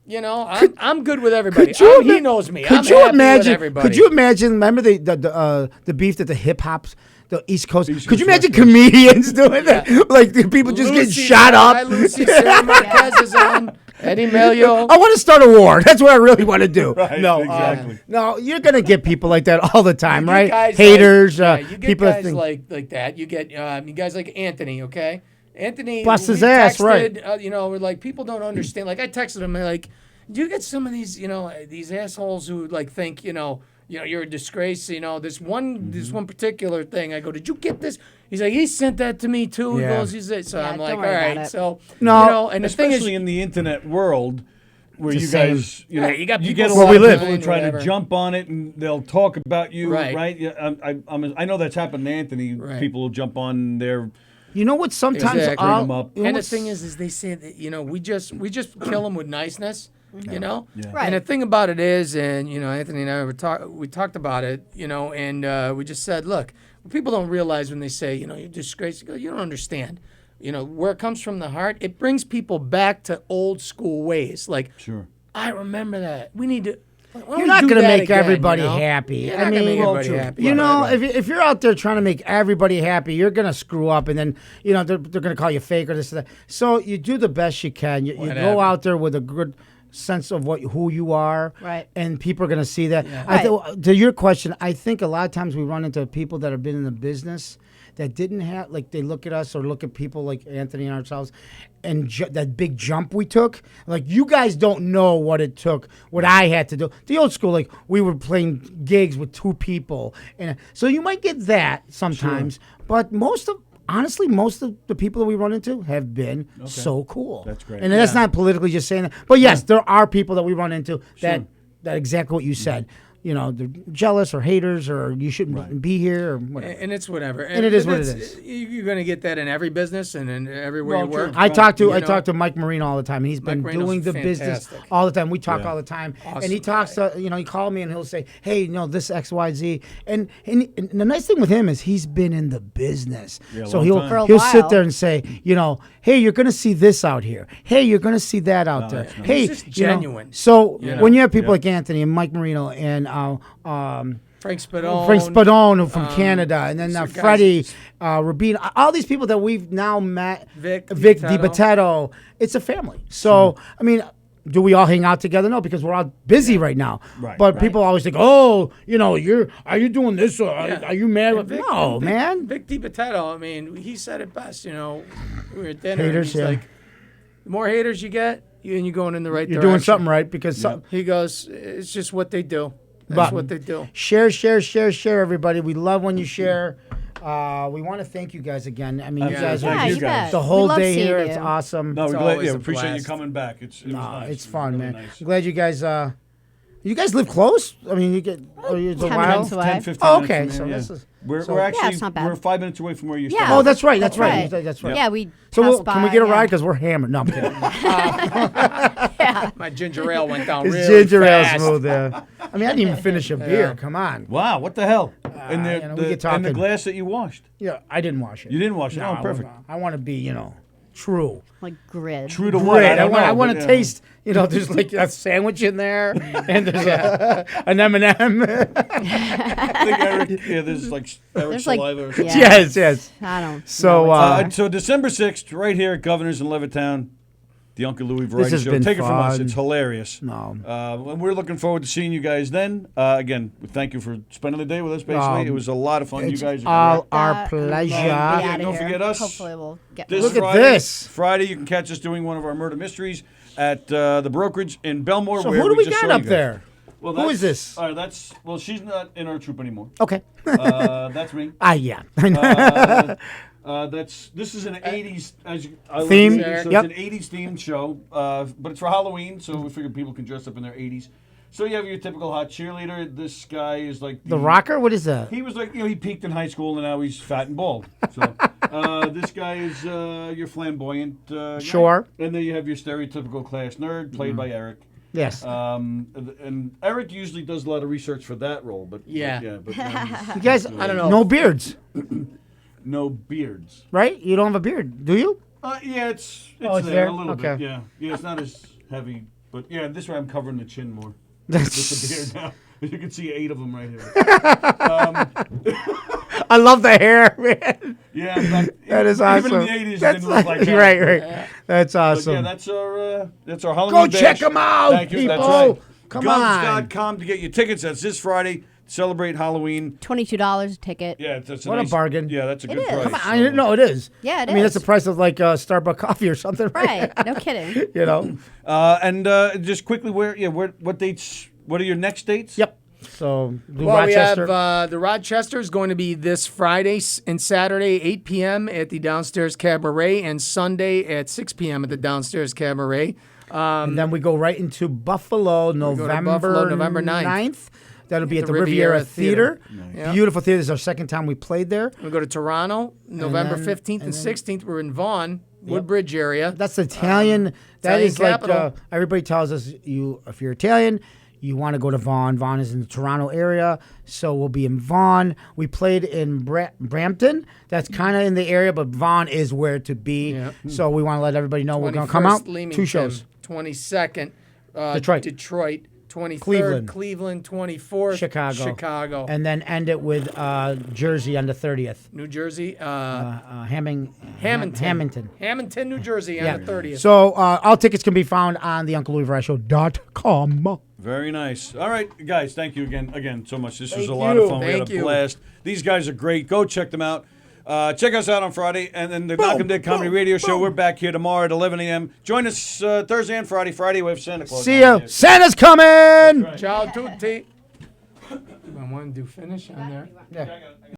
I'm good with everybody. Could you he knows me. Could I'm you happy imagine? with everybody. Could you imagine? Remember the beef that the hip hops, the East Coast. East Could you Coast imagine West Coast. comedians doing that? Like the people just getting shot Hi, up. Lucy, Sarah Marquez is on. Eddie Melio. I want to start a war. That's what I really want to do. Right, no, exactly. no, you're gonna get people like that all the time, You get right? guys Haters, like, you get people that guys think. like that. You get you guys like Anthony, okay? Anthony Bust his we ass, texted, right. we're like people don't understand. Like I texted him like, do you get some of these, these assholes who like think, you're a disgrace, this one particular thing. I go, did you get this? He's like, he sent that to me too. Yeah. He goes, he's it. So Yeah, I'm don't like, all worry about right. it. So No, and the thing is, Especially in the internet world, where It's you the same. guys, you got you people get a Where lot we of live. people who are trying Whatever. to jump on it, and they'll talk about you, Right. right? Yeah, I know that's happened to Anthony. Right. People will jump on their. You know what? Sometimes Exactly. Bring 'em up. you know And the what's- thing is they say that we just kill them with niceness, Yeah. Right. And the thing about it is, and Anthony and I we talked about it, and we just said, look, people don't realize when they say, you're disgraced. You don't understand, where it comes from the heart. It brings people back to old school ways. Like, Sure. I remember that. We need to. why don't You're we not do going to that make again, everybody you know? happy. You're I not gonna mean, make everybody happy. you know, Right. if you're out there trying to make everybody happy, you're going to screw up, and then they're going to call you fake or this or that. So you do the best you can. You Whatever. go out there with a good sense of who you are, Right. and people are going to see that. Yeah. To your question, I think a lot of times we run into people that have been in the business that didn't have, like, they look at us or look at people like Anthony and ourselves, and that big jump we took. Like, you guys don't know what it took, what I had to do. The old school, like, we were playing gigs with 2 people, and so you might get that sometimes. But honestly, most of the people that we run into have been so cool. That's great. And that's not politically just saying that. But yes, there are people that we run into that exactly what you said. They're jealous or haters or you shouldn't be here or whatever. And it's whatever. And it is what it it's- is. You're going to get that in every business and in everywhere you work. I talk You to know? Mike Marino all the time. And he's been Mike Marino's doing the business fantastic. all the time. We talk Yeah. all the time, and Awesome he talks to he called me and he'll say, "Hey, this X Y Z." And the nice thing with him is he's been in the business, Yeah, so long he'll time. For a he'll sit while. there and say, "Hey, you're gonna see this out here. Hey, you're gonna see that out there. that's nice. Hey, He's just genuine. So You know? when you have people Yeah. like Anthony and Mike Marino and Frank Spadone. Frank Spadone from Canada, and then some guys- Freddie Rubino, all these people that we've now met, Vic DiBattista. It's a family. So, I mean, do we all hang out together? No, because we're all busy right now. Right. But people always think, are you doing this or are you mad? And Vic- No, and Vic- man. Vic DiBattista, I mean, he said it best, we were at dinner. Haters, and he's yeah. like, the more haters you get, you're going in the right You're direction. doing something right because He goes, it's just what they do. That's But what they do. share, everybody. We love when you share. We want to thank you guys again. I mean, you guys Thank are you you guys. bet. the We whole love day seeing here. you. It's awesome. No, It's we're glad. always Yeah, a appreciate you blast. coming back. It was nice. It's It was fun, really man. nice. Glad you guys. You guys live close. I mean, you get. It's a 10 while. minutes away. 10, 15 Oh, minutes okay. from So here, this yeah. is. We're so- actually it's not bad. we're 5 minutes away from where you Yeah. started. Oh, that's right. That's Right. right. That's right. Yeah, we So passed can we by, get a yeah. ride? Because we're hammered. No, I'm kidding. My ginger ale went down It's really ginger ale fast. smooth. I mean, I didn't even finish a beer. Come on. Wow, what the hell? And we the, get and the talking. glass that you washed. Yeah, I didn't wash it. You didn't wash it. No, Oh, perfect. I want to be, true. Like grid. True to what? Great. don't know, I want but, to taste. There's like a sandwich in there, and there's an M&M. I think Eric, there's like Eric There's like- saliva or something. yeah. Yes. I don't So, know what's So December 6th, right here at Governor's in Levittown, the Uncle Louie Variety has Show. been Take it from us. fun. It's hilarious. No. And we're looking forward to seeing you guys then. Again, thank you for spending the day with us, basically. It was a lot of fun. You It's guys are all great. our pleasure. Yeah, outta don't here. forget us. Hopefully we'll get This Look at Friday, this. Friday, you can catch us doing one of our murder mysteries at the brokerage in Belmore. So where who do we just got saw up you guys. there? Well, Who is that's- this? All right, she's not in our troop anymore. Okay. That's me. Yeah. I know. This is an 80s Theme? So Yep. it's an 80s themed show, but it's for Halloween, so we figured people can dress up in their 80s. So you have your typical hot cheerleader. This guy is like The rocker? What is that? He was like, he peaked in high school and now he's fat and bald. So this guy is your flamboyant guy. Sure. And then you have your stereotypical class nerd played by Eric. Yes. And Eric usually does a lot of research for that role, but Yeah. but now he's- You guys, I don't know. no beards, no beards. right? You don't have a beard, do you? Yeah, it's it's there there? a little Okay. bit. Yeah, it's not as heavy, but yeah, this way I'm covering the chin more. That's- With the beard now. You can see 8 of them right here. I love the hair, man. Yeah, That is even awesome. in the 80s, it That's didn't look like that. right. That's But awesome. yeah, that's our Halloween Go bash. check 'em out, Thank you. That's people. right. Come on. Gums.com to get your tickets. That's this Friday. Celebrate Halloween. $22 a ticket. Yeah, that's a What a nice, bargain. Yeah, that's a good is. price. Come I didn't know it is. Yeah, it I mean, that's is. the price of like Starbucks coffee or something, right? Right. No kidding. You know. And just quickly, what dates? What are your next dates? Yep. So we Rochester. have the Rochester is going to be this Friday and Saturday, 8 p.m. at the Downstairs Cabaret, and Sunday at 6 p.m. at the Downstairs Cabaret. And then we go right into Buffalo, November 9th. That'll be at the Riviera Theater. Yep. Beautiful theater. This is our second time we played there. We'll go to Toronto, November then- 15th and and then- 16th. We're in Vaughan, Woodbridge area. That's Italian. That Italian is like capital. everybody tells us if you're Italian, you want to go to Vaughan. Vaughan is in the Toronto area, so we'll be in Vaughan. We played in Brampton. That's kind of in the area, but Vaughan is where to be. Yeah. So we want to let everybody know we're going to come out. 21st, Leamington, 2 shows. 22nd, Detroit. 23rd, Cleveland, 24th, Chicago. And then end it with Jersey on the 30th. New Jersey, Hamilton. Hamilton, New Jersey on the 30th. So all tickets can be found on the UncleLouieVariety.com. Very nice. All right, guys, thank you again so much. This was Thank a lot of you. fun. We Thank had a you. blast. These guys are great. Go check them out. Check us out on Friday, and then the Knock 'em Dead Comedy Radio Show. We're back here tomorrow at 11 a.m. Join us Thursday and Friday. Friday we have Santa Claus. See on ya. here. Santa's coming. Ciao tutti. I want to do finish on there. Yeah.